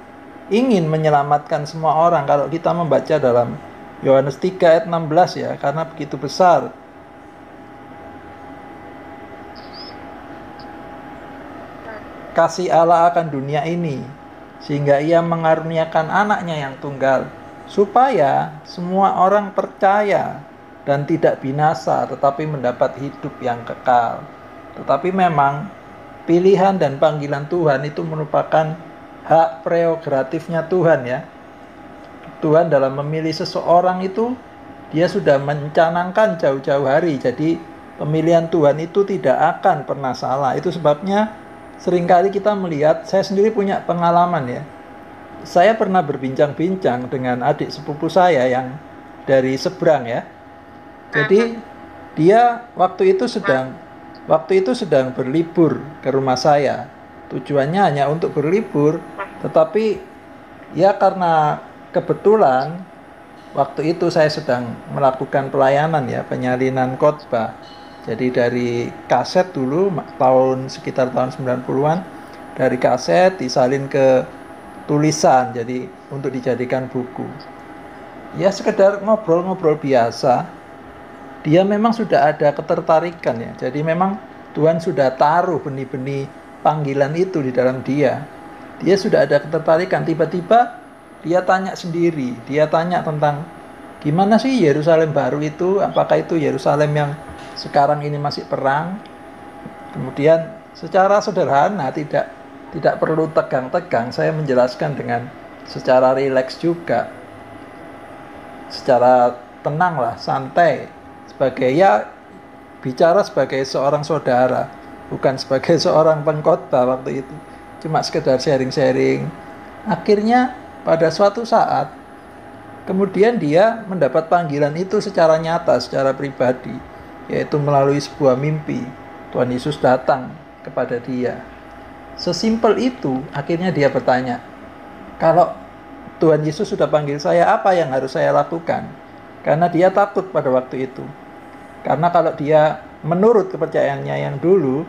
ingin menyelamatkan semua orang. Kalau kita membaca dalam Yohanes 3 ayat 16 ya, karena begitu besar kasih Allah akan dunia ini, sehingga Ia mengaruniakan anaknya yang tunggal, supaya semua orang percaya dan tidak binasa, tetapi mendapat hidup yang kekal. Tetapi memang pilihan dan panggilan Tuhan itu merupakan hak prerogatifnya Tuhan ya. Tuhan dalam memilih seseorang itu, Dia sudah mencanangkan jauh-jauh hari. Jadi pemilihan Tuhan itu tidak akan pernah salah. Itu sebabnya seringkali kita melihat, saya sendiri punya pengalaman ya. Saya pernah berbincang-bincang dengan adik sepupu saya yang dari seberang ya. Jadi dia waktu itu sedang berlibur ke rumah saya. Tujuannya hanya untuk berlibur, tetapi ya karena kebetulan waktu itu saya sedang melakukan pelayanan ya, penyalinan khotbah. Jadi dari kaset dulu sekitar tahun 90-an, dari kaset disalin ke tulisan, jadi untuk dijadikan buku. Ya sekedar ngobrol-ngobrol biasa. Dia memang sudah ada ketertarikan ya. Jadi memang Tuhan sudah taruh benih-benih panggilan itu di dalam dia. Dia sudah ada ketertarikan. Tiba-tiba dia tanya sendiri. Dia tanya tentang gimana sih Yerusalem baru itu? Apakah itu Yerusalem yang sekarang ini masih perang? Kemudian secara sederhana, tidak perlu tegang-tegang, saya menjelaskan dengan secara rileks juga. Secara tenang lah, santai. Bicara sebagai seorang saudara, bukan sebagai seorang pengkhotbah waktu itu. Cuma sekedar sharing-sharing. Akhirnya pada suatu saat, kemudian dia mendapat panggilan itu secara nyata, secara pribadi, yaitu melalui sebuah mimpi. Tuhan Yesus datang kepada dia. Sesimpel itu, akhirnya dia bertanya, kalau Tuhan Yesus sudah panggil saya, apa yang harus saya lakukan? Karena dia takut pada waktu itu. Karena kalau dia menurut kepercayaannya yang dulu,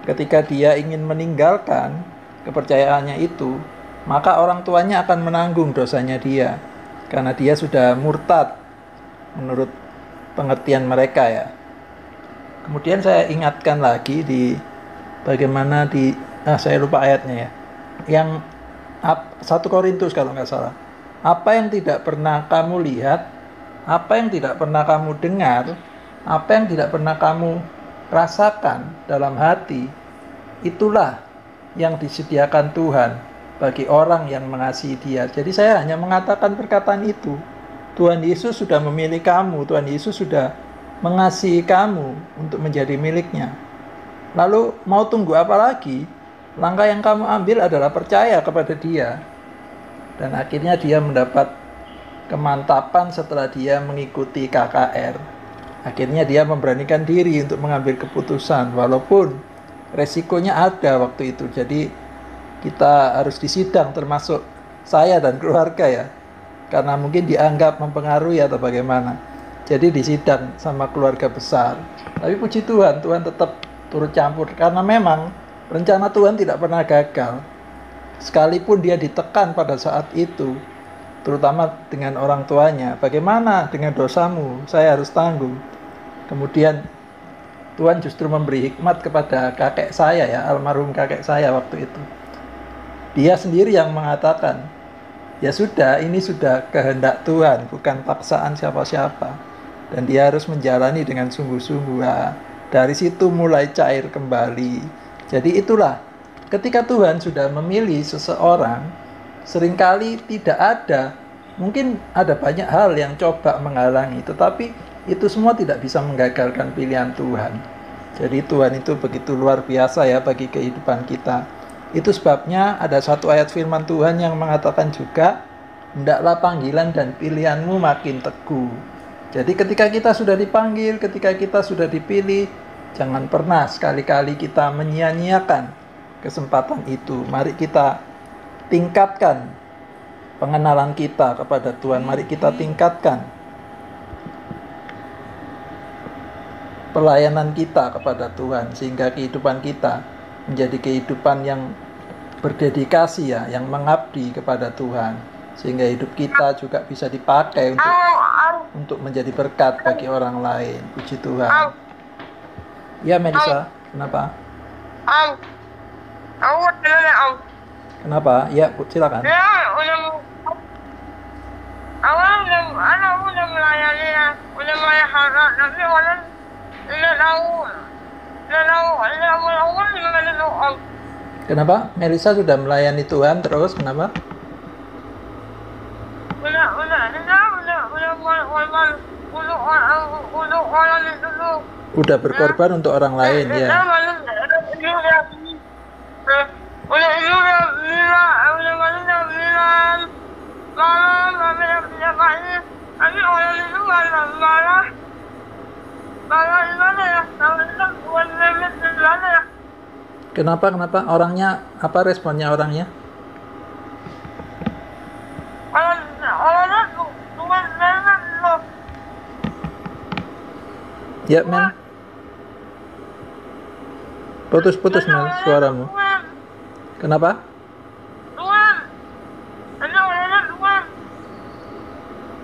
ketika dia ingin meninggalkan kepercayaannya itu, maka orang tuanya akan menanggung dosanya dia. Karena dia sudah murtad menurut pengertian mereka ya. Kemudian saya ingatkan lagi di bagaimana saya lupa ayatnya ya. Yang 1 Korintus kalau nggak salah. Apa yang tidak pernah kamu lihat, apa yang tidak pernah kamu dengar, apa yang tidak pernah kamu rasakan dalam hati, itulah yang disediakan Tuhan bagi orang yang mengasihi Dia. Jadi saya hanya mengatakan perkataan itu. Tuhan Yesus sudah memilih kamu, Tuhan Yesus sudah mengasihi kamu untuk menjadi miliknya. Lalu mau tunggu apa lagi? Langkah yang kamu ambil adalah percaya kepada Dia. Dan akhirnya dia mendapat kemantapan setelah dia mengikuti KKR. Akhirnya dia memberanikan diri untuk mengambil keputusan, walaupun resikonya ada waktu itu. Jadi kita harus disidang, termasuk saya dan keluarga ya, karena mungkin dianggap mempengaruhi atau bagaimana. Jadi disidang sama keluarga besar. Tapi puji Tuhan, Tuhan tetap turut campur, karena memang rencana Tuhan tidak pernah gagal. Sekalipun dia ditekan pada saat itu, terutama dengan orang tuanya, bagaimana dengan dosamu, saya harus tanggung. Kemudian Tuhan justru memberi hikmat kepada kakek saya ya, almarhum kakek saya waktu itu. Dia sendiri yang mengatakan, ya sudah, ini sudah kehendak Tuhan, bukan paksaan siapa-siapa. Dan dia harus menjalani dengan sungguh-sungguh. Nah, dari situ mulai cair kembali. Jadi itulah, ketika Tuhan sudah memilih seseorang, seringkali tidak ada, mungkin ada banyak hal yang coba menghalangi, tetapi itu semua tidak bisa menggagalkan pilihan Tuhan. Jadi Tuhan itu begitu luar biasa ya bagi kehidupan kita. Itu sebabnya ada satu ayat firman Tuhan yang mengatakan juga, hendaklah panggilan dan pilihanmu makin teguh. Jadi ketika kita sudah dipanggil, ketika kita sudah dipilih, jangan pernah sekali-kali kita menyia-nyiakan kesempatan itu. Mari kita tingkatkan pengenalan kita kepada Tuhan. Mari kita tingkatkan pelayanan kita kepada Tuhan, sehingga kehidupan kita menjadi kehidupan yang berdedikasi ya, yang mengabdi kepada Tuhan, sehingga hidup kita juga bisa dipakai untuk menjadi berkat bagi orang lain. Puji Tuhan. Ya Melisa, kenapa? Kenapa? Ya, silakan. Udah melayani ya, udah mulai harap, tapi orang tidak tahu gimana doa. Kenapa? Melisa sudah melayani Tuhan terus, kenapa? Udah orang itu tuh. Udah berkorban untuk orang lain ya. Kenapa orangnya, apa responnya orangnya? Ya Mel, putus Mel suaramu. Kenapa?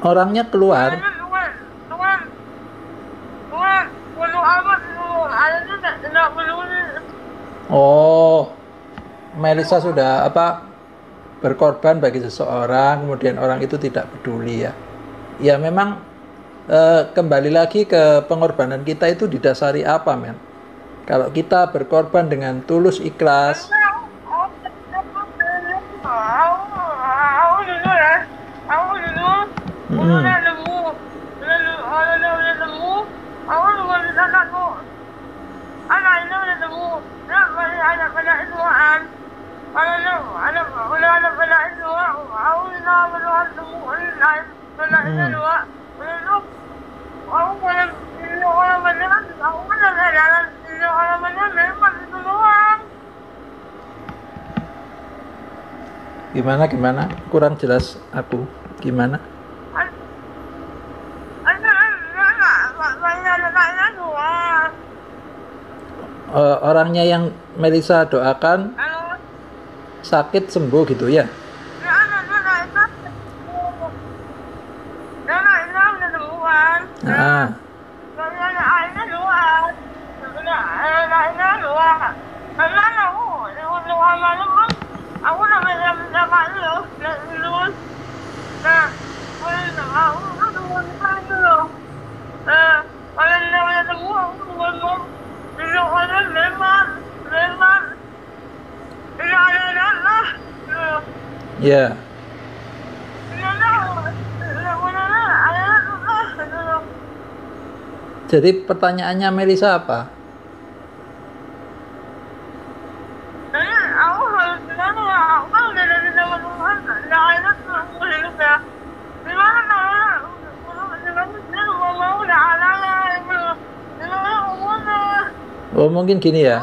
Orangnya keluar. Oh, Melisa sudah berkorban bagi seseorang, kemudian orang itu tidak peduli ya. Ya memang kembali lagi ke pengorbanan kita itu didasari apa, men? Kalau kita berkorban dengan tulus ikhlas, Gimana? Kurang jelas aku. Gimana? Orangnya yang Melisa doakan sakit sembuh gitu ya? Ah, ya. Jadi pertanyaannya Melisa apa? Oh, mungkin gini ya.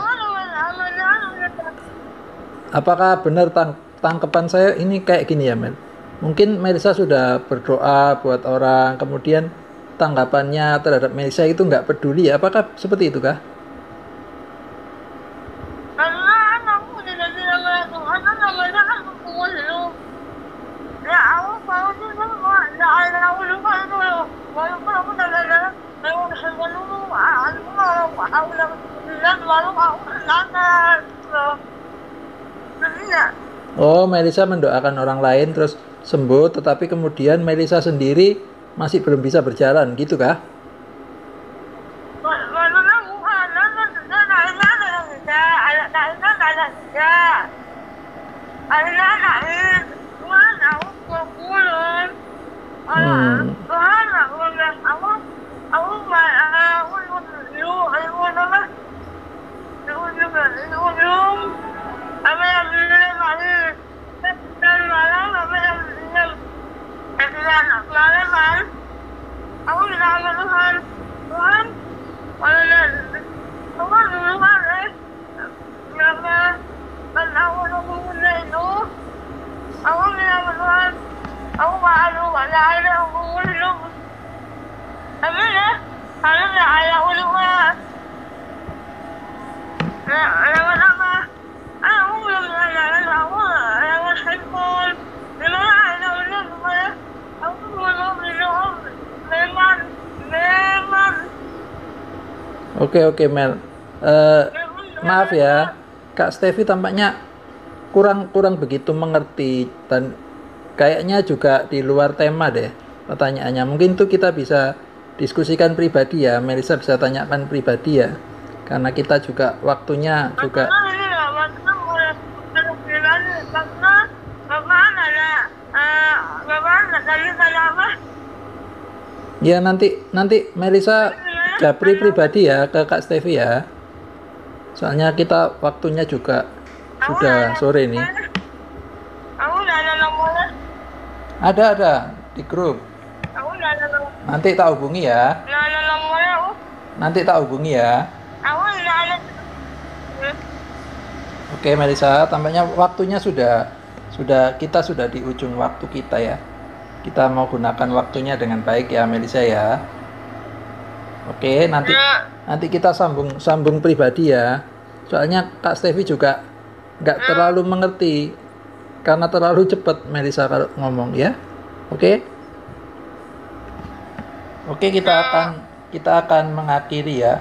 Apakah benar tangkapan saya ini kayak gini ya, Mel? Mungkin Melisa sudah berdoa buat orang, kemudian tanggapannya terhadap Melisa itu nggak peduli ya? Apakah seperti itu kah? Oh, Melisa mendoakan orang lain terus sembuh, tetapi kemudian Melisa sendiri masih belum bisa berjalan, gitu kah? Oke, Mel. Maaf ya, Kak Stevi tampaknya kurang begitu mengerti dan kayaknya juga di luar tema deh pertanyaannya. Mungkin itu kita bisa diskusikan pribadi ya, Melisa bisa tanyakan pribadi ya, karena kita juga waktunya juga. Ya nanti Melisa japri pribadi ya ke Kak Stevi ya. Soalnya kita waktunya juga sudah sore nih. Ada di grup. Nanti tak hubungi ya. Oke Melisa, tampaknya waktunya sudah kita sudah di ujung waktu kita ya. Kita mau gunakan waktunya dengan baik ya Melisa ya. Oke, nanti kita sambung pribadi ya. Soalnya Kak Stevi juga nggak terlalu mengerti karena terlalu cepat Melisa kalau ngomong ya. Oke, kita akan mengakhiri ya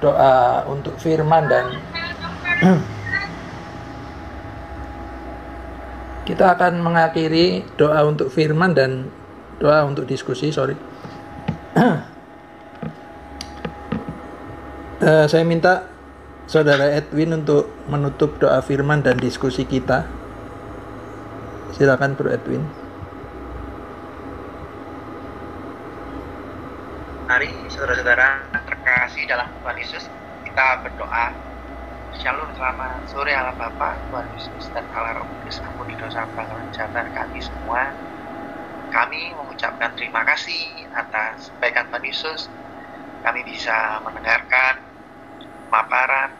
doa untuk firman dan kita akan mengakhiri doa untuk firman dan doa untuk diskusi. Saya minta Saudara Edwin untuk menutup doa firman dan diskusi kita. Silakan Bro Edwin. Mari saudara-saudara terkasih dalam Tuhan Yesus, kita berdoa. Shalom, selamat sore Allah Bapa, Tuhan Yesus dan Allah Roh Kudus, ampuni dosa pelanggaran kejahatan kami semua. Kami mengucapkan terima kasih atas kebaikan Tuhan Yesus. Kami bisa mendengarkan paparan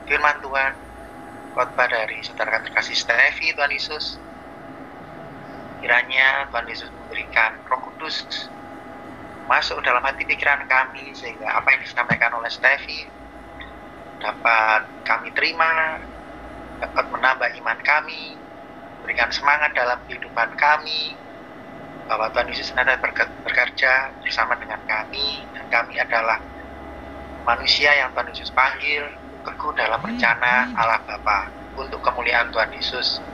firman Tuhan, khotbah dari saudara terkasih Stevi, Tuhan Yesus. Kiranya Tuhan Yesus memberikan Roh Kudus masuk dalam hati pikiran kami, sehingga apa yang disampaikan oleh Steffi dapat kami terima, dapat menambah iman kami, berikan semangat dalam kehidupan kami, bahwa Tuhan Yesus senantiasa bekerja bersama dengan kami, dan kami adalah manusia yang Tuhan Yesus panggil teguh dalam rencana Allah Bapa untuk kemuliaan Tuhan Yesus.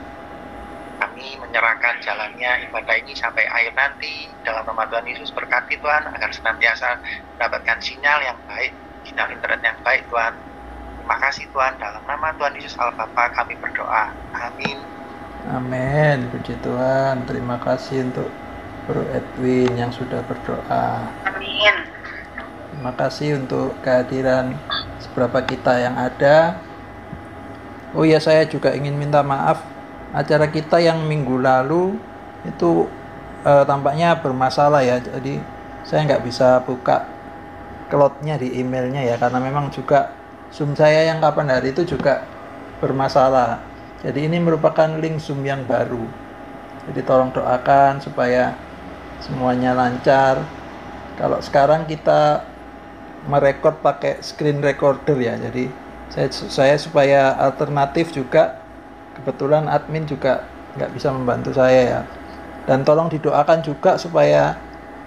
Kami menyerahkan jalannya ibadah ini sampai akhir nanti. Dalam nama Tuhan Yesus, berkati Tuhan agar senantiasa mendapatkan sinyal yang baik, sinyal internet yang baik Tuhan. Terima kasih Tuhan, dalam nama Tuhan Yesus Allah Bapa kami berdoa. Amin. Amin. Puji Tuhan. Terima kasih untuk Bro Edwin yang sudah berdoa. Amin. Terima kasih untuk kehadiran seberapa kita yang ada. Oh ya, saya juga ingin minta maaf. Acara kita yang minggu lalu itu tampaknya bermasalah ya. Jadi saya nggak bisa buka cloud-nya di emailnya ya, karena memang juga Zoom saya yang kapan hari itu juga bermasalah. Jadi ini merupakan link Zoom yang baru. Jadi tolong doakan supaya semuanya lancar. Kalau sekarang kita merekod pakai screen recorder ya. Jadi saya supaya alternatif juga, kebetulan admin juga nggak bisa membantu saya ya. Dan tolong didoakan juga supaya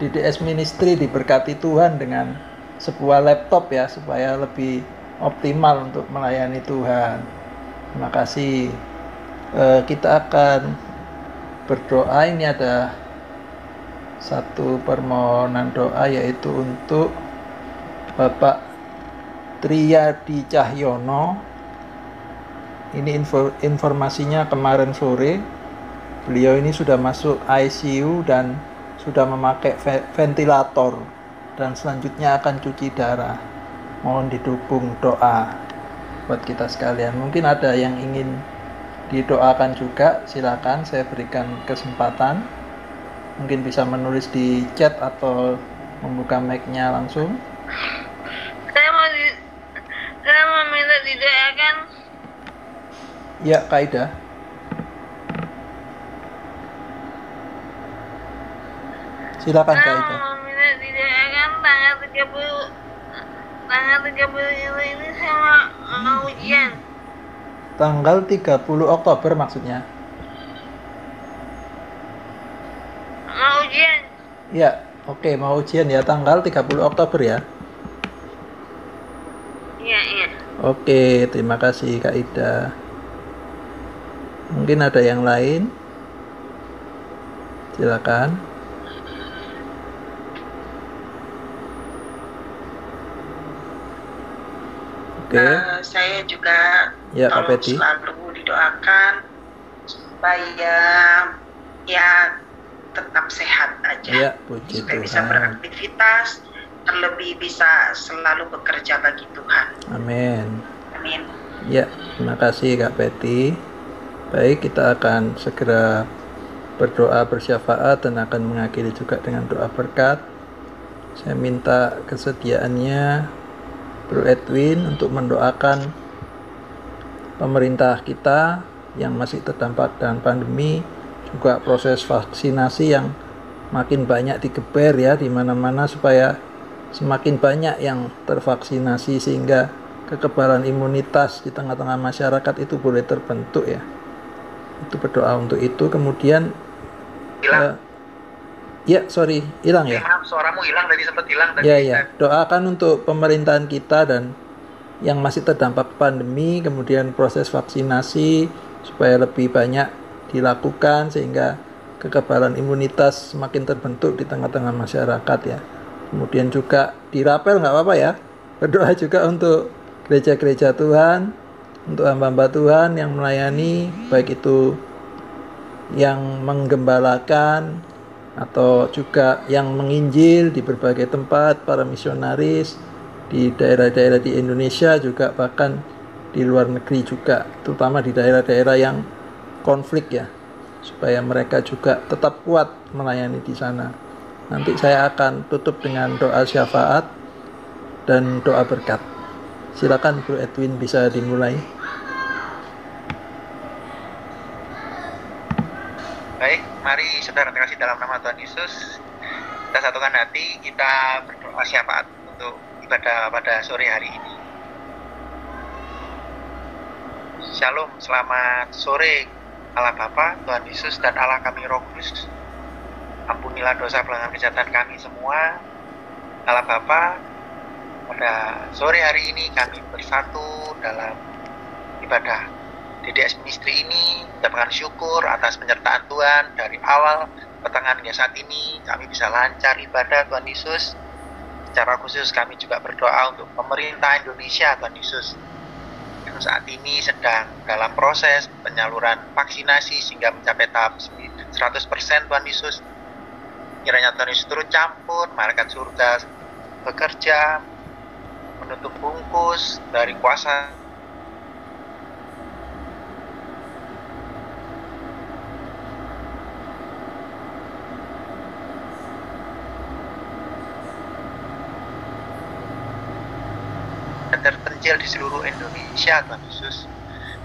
DDS Ministry diberkati Tuhan dengan sebuah laptop ya, supaya lebih optimal untuk melayani Tuhan. Terima kasih. Kita akan berdoa. Ini ada satu permohonan doa, yaitu untuk Bapak Triyadi Cahyono. Ini informasinya kemarin sore. Beliau ini sudah masuk ICU dan sudah memakai ventilator, dan selanjutnya akan cuci darah. Mohon didukung doa buat kita sekalian. Mungkin ada yang ingin didoakan juga, silakan, saya berikan kesempatan. Mungkin bisa menulis di chat atau membuka mic-nya langsung. Saya mau minta didoakan. Ya, Kak Ida. Silakan Kak Saya Ida. mau minta didoakan tanggal 30 ini saya mau ujian. Tanggal 30 Oktober maksudnya? Mau ujian. Ya, oke, mau ujian ya, tanggal 30 Oktober ya. Iya. Oke, terima kasih Kak Ida. Mungkin ada yang lain? Silakan. Oke. Saya juga Ya, Kak tolong Peti. selalu didoakan supaya ya tetap sehat aja. Ya, puji supaya bisa Tuhan. beraktivitas, terlebih bisa selalu bekerja bagi Tuhan. Amin. Amin. Ya, terima kasih Kak Peti. Baik, kita akan segera berdoa bersyafaat dan akan mengakhiri juga dengan doa berkat. Saya minta kesediaannya Bro Edwin untuk mendoakan pemerintah kita yang masih terdampak dengan pandemi, juga proses vaksinasi yang makin banyak digeber ya di mana-mana, supaya semakin banyak yang tervaksinasi sehingga kekebalan imunitas di tengah-tengah masyarakat itu boleh terbentuk ya. Itu berdoa untuk itu. Kemudian Hilang. hilang ya. Maaf, suaramu hilang tadi, sempat hilang tadi. Ya. Doakan untuk pemerintahan kita dan yang masih terdampak pandemi, kemudian proses vaksinasi supaya lebih banyak dilakukan sehingga kekebalan imunitas semakin terbentuk di tengah-tengah masyarakat ya. Kemudian juga dirapel nggak apa-apa ya. Berdoa juga untuk gereja-gereja Tuhan, untuk hamba-hamba Tuhan yang melayani, baik itu yang menggembalakan atau juga yang menginjil di berbagai tempat, para misionaris di daerah-daerah di Indonesia juga, bahkan di luar negeri juga, terutama di daerah-daerah yang konflik ya, supaya mereka juga tetap kuat melayani di sana. Nanti saya akan tutup dengan doa syafaat dan doa berkat. Silakan Bro Edwin, bisa dimulai. Baik, mari saudara terkasih dalam nama Tuhan Yesus, kita satukan hati, kita berdoa syafaat untuk ibadah pada sore hari ini. Shalom, selamat sore Allah Bapa, Tuhan Yesus, dan Allah kami Roh Kudus. Ampunilah dosa pelanggaran kejahatan kami semua. Allah Bapa, pada sore hari ini kami bersatu dalam ibadah DDS Ministry ini, mendapatkan syukur atas penyertaan Tuhan dari awal pertengahan hingga saat ini. Kami bisa lancar ibadah Tuhan Yesus. Secara khusus kami juga berdoa untuk pemerintah Indonesia Tuhan Yesus, yang saat ini sedang dalam proses penyaluran vaksinasi sehingga mencapai tahap 100% Tuhan Yesus. Kiranya Tuhan Yesus turut campur, malaikat surga bekerja, menutup bungkus dari kuasa terpencil di seluruh Indonesia Tuhan Yesus.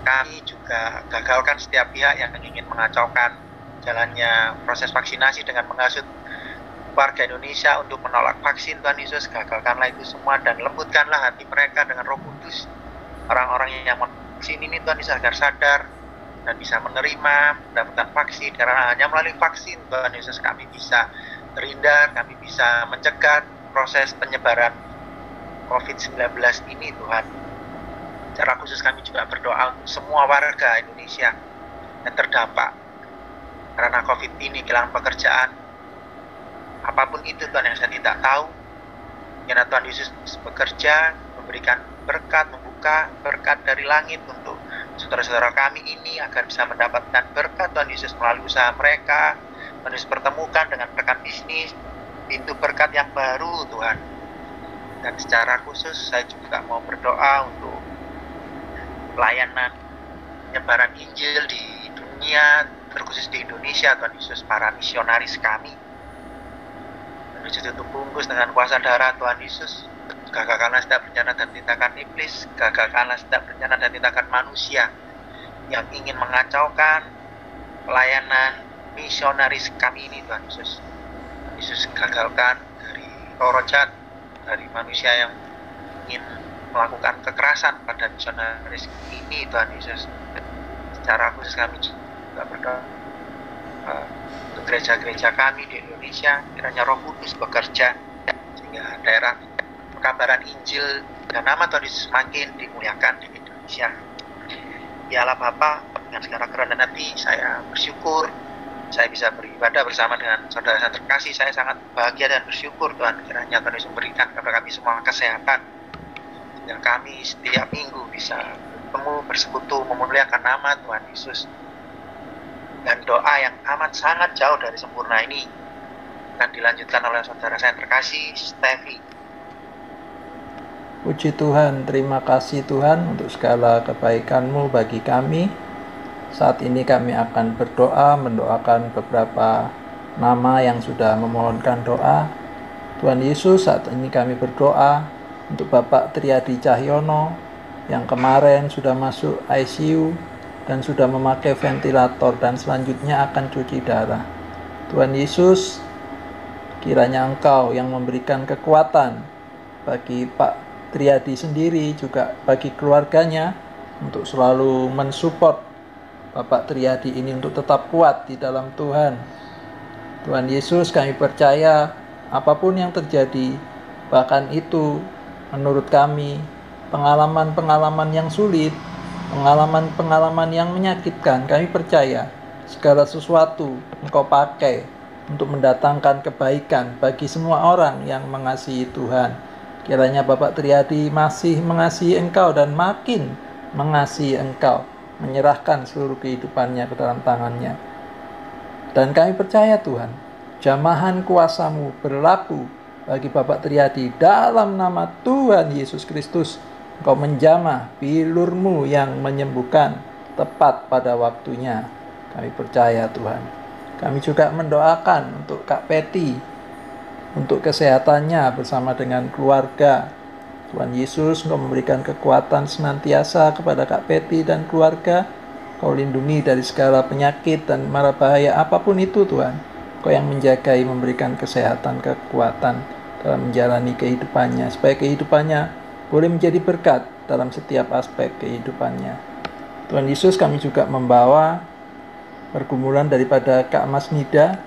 Kami juga gagalkan setiap pihak yang ingin mengacaukan jalannya proses vaksinasi dengan menghasut warga Indonesia untuk menolak vaksin Tuhan Yesus. Gagalkanlah itu semua dan lembutkanlah hati mereka dengan Roh Kudus. Orang-orang yang vaksin ini Tuhan Yesus agar sadar dan bisa menerima, mendapatkan vaksin, karena hanya melalui vaksin Tuhan Yesus kami bisa terhindar, kami bisa mencegah proses penyebaran COVID-19 ini Tuhan. Secara khusus kami juga berdoa untuk semua warga Indonesia yang terdampak karena COVID ini, kehilangan pekerjaan, apapun itu Tuhan yang saya tidak tahu. Karena Tuhan Yesus bekerja, memberikan berkat, membuka berkat dari langit untuk saudara-saudara kami ini agar bisa mendapatkan berkat Tuhan Yesus melalui usaha mereka. Tuhan Yesus pertemukan dengan rekan bisnis, pintu berkat yang baru Tuhan. Dan secara khusus saya juga mau berdoa untuk pelayanan penyebaran Injil di dunia, terkhusus di Indonesia Tuhan Yesus, para misionaris kami. Dan tutup bungkus dengan kuasa darah Tuhan Yesus. Gagalkanlah setiap rencana dan tindakan iblis, gagalkanlah setiap rencana dan tindakan manusia yang ingin mengacaukan pelayanan misionaris kami ini Tuhan Yesus. Tuhan Yesus gagalkan dari roh jahat, dari manusia yang ingin melakukan kekerasan pada misionaris ini Tuhan Yesus. Secara khusus kami juga berdoa untuk gereja-gereja kami di Indonesia, kiranya Roh Kudus bekerja sehingga daerah pekabaran Injil dan nama Tuhan Yesus semakin dimuliakan di Indonesia. Ya Allah Bapa, dengan segala kerendahan hati saya bersyukur saya bisa beribadah bersama dengan saudara saya terkasih. Saya sangat bahagia dan bersyukur Tuhan, kiranya Tuhan Yesus memberikan kepada kami semua kesehatan sehingga kami setiap minggu bisa bertemu, bersekutu, memuliakan nama Tuhan Yesus. Dan doa yang amat sangat jauh dari sempurna ini akan dilanjutkan oleh saudara saya terkasih, Steffi. Puji Tuhan, terima kasih Tuhan untuk segala kebaikan-Mu bagi kami. Saat ini kami akan berdoa, mendoakan beberapa nama yang sudah memohonkan doa. Tuhan Yesus, saat ini kami berdoa untuk Bapak Triadi Cahyono yang kemarin sudah masuk ICU dan sudah memakai ventilator dan selanjutnya akan cuci darah. Tuhan Yesus, kiranya Engkau yang memberikan kekuatan bagi Pak Triadi sendiri, juga bagi keluarganya, untuk selalu mensupport Bapak Triadi ini untuk tetap kuat di dalam Tuhan. Tuhan Yesus, kami percaya apapun yang terjadi, bahkan itu menurut kami pengalaman-pengalaman yang sulit, pengalaman-pengalaman yang menyakitkan, kami percaya segala sesuatu Engkau pakai untuk mendatangkan kebaikan bagi semua orang yang mengasihi Tuhan. Kiranya Bapak Triadi masih mengasihi Engkau dan makin mengasihi Engkau, menyerahkan seluruh kehidupannya ke dalam tangan-Nya. Dan kami percaya Tuhan, jamahan kuasa-Mu berlaku bagi Bapak Triadi. Dalam nama Tuhan Yesus Kristus, Engkau menjamah bilur-Mu yang menyembuhkan tepat pada waktunya. Kami percaya Tuhan. Kami juga mendoakan untuk Kak Peti, untuk kesehatannya bersama dengan keluarga. Tuhan Yesus, Engkau memberikan kekuatan senantiasa kepada Kak Peti dan keluarga. Kau lindungi dari segala penyakit dan mara bahaya apapun itu Tuhan. Kau yang menjagai, memberikan kesehatan, kekuatan dalam menjalani kehidupannya, supaya kehidupannya boleh menjadi berkat dalam setiap aspek kehidupannya. Tuhan Yesus, kami juga membawa pergumulan daripada Kak Mas Nida,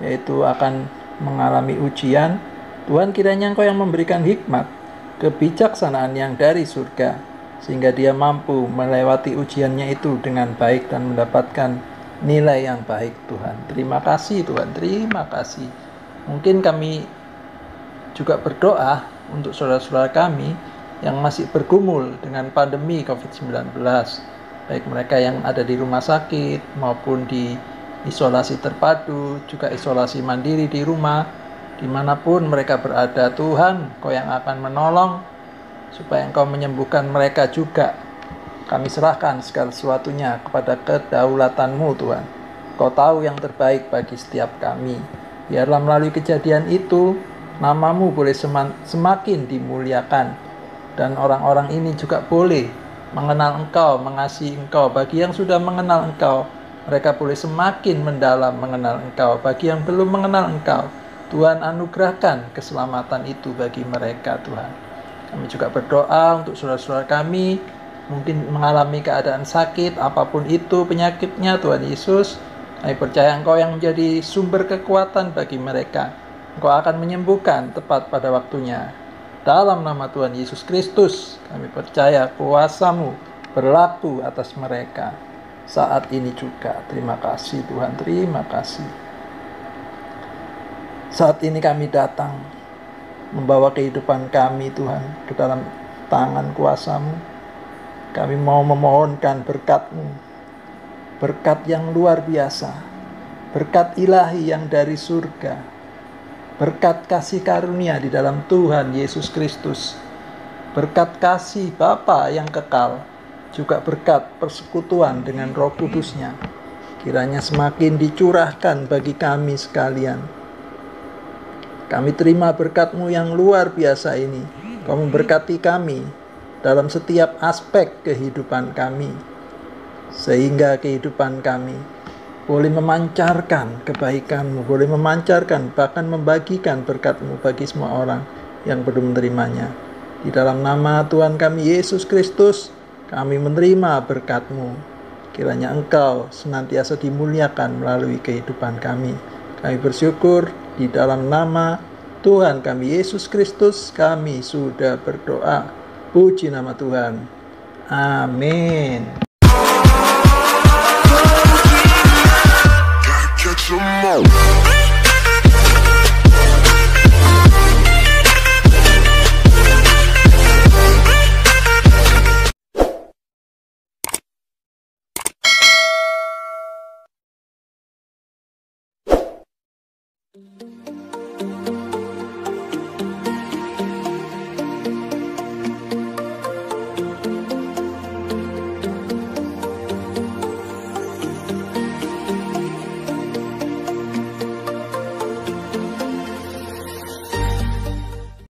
yaitu akan mengalami ujian. Tuhan, kiranya Engkau yang memberikan hikmat, kebijaksanaan yang dari surga, sehingga dia mampu melewati ujiannya itu dengan baik dan mendapatkan nilai yang baik Tuhan. Terima kasih Tuhan, terima kasih. Mungkin kami juga berdoa untuk saudara-saudara kami yang masih bergumul dengan pandemi COVID-19, baik mereka yang ada di rumah sakit maupun di isolasi terpadu, juga isolasi mandiri di rumah, dimanapun mereka berada. Tuhan, Kau yang akan menolong supaya Engkau menyembuhkan mereka juga. Kami serahkan segala sesuatunya kepada kedaulatan-Mu Tuhan. Kau tahu yang terbaik bagi setiap kami. Biarlah melalui kejadian itu, nama-Mu boleh semakin dimuliakan, dan orang-orang ini juga boleh mengenal Engkau, mengasihi Engkau. Bagi yang sudah mengenal Engkau, mereka boleh semakin mendalam mengenal Engkau. Bagi yang belum mengenal Engkau, Tuhan anugerahkan keselamatan itu bagi mereka Tuhan. Kami juga berdoa untuk saudara-saudara kami mungkin mengalami keadaan sakit, apapun itu penyakitnya Tuhan Yesus. Kami percaya Engkau yang menjadi sumber kekuatan bagi mereka. Engkau akan menyembuhkan tepat pada waktunya. Dalam nama Tuhan Yesus Kristus, kami percaya kuasa-Mu berlaku atas mereka saat ini juga. Terima kasih Tuhan, terima kasih. Saat ini kami datang membawa kehidupan kami Tuhan ke dalam tangan kuasa-Mu. Kami mau memohonkan berkat-Mu, berkat yang luar biasa, berkat ilahi yang dari surga, berkat kasih karunia di dalam Tuhan Yesus Kristus, berkat kasih Bapa yang kekal, juga berkat persekutuan dengan Roh Kudus-Nya. Kiranya semakin dicurahkan bagi kami sekalian. Kami terima berkat-Mu yang luar biasa ini. Kau memberkati kami dalam setiap aspek kehidupan kami, sehingga kehidupan kami boleh memancarkan kebaikan-Mu, boleh memancarkan bahkan membagikan berkat-Mu bagi semua orang yang belum menerimanya. Di dalam nama Tuhan kami Yesus Kristus, kami menerima berkat-Mu. Kiranya Engkau senantiasa dimuliakan melalui kehidupan kami. Kami bersyukur di dalam nama Tuhan kami Yesus Kristus, kami sudah berdoa. Puji nama Tuhan. Amin.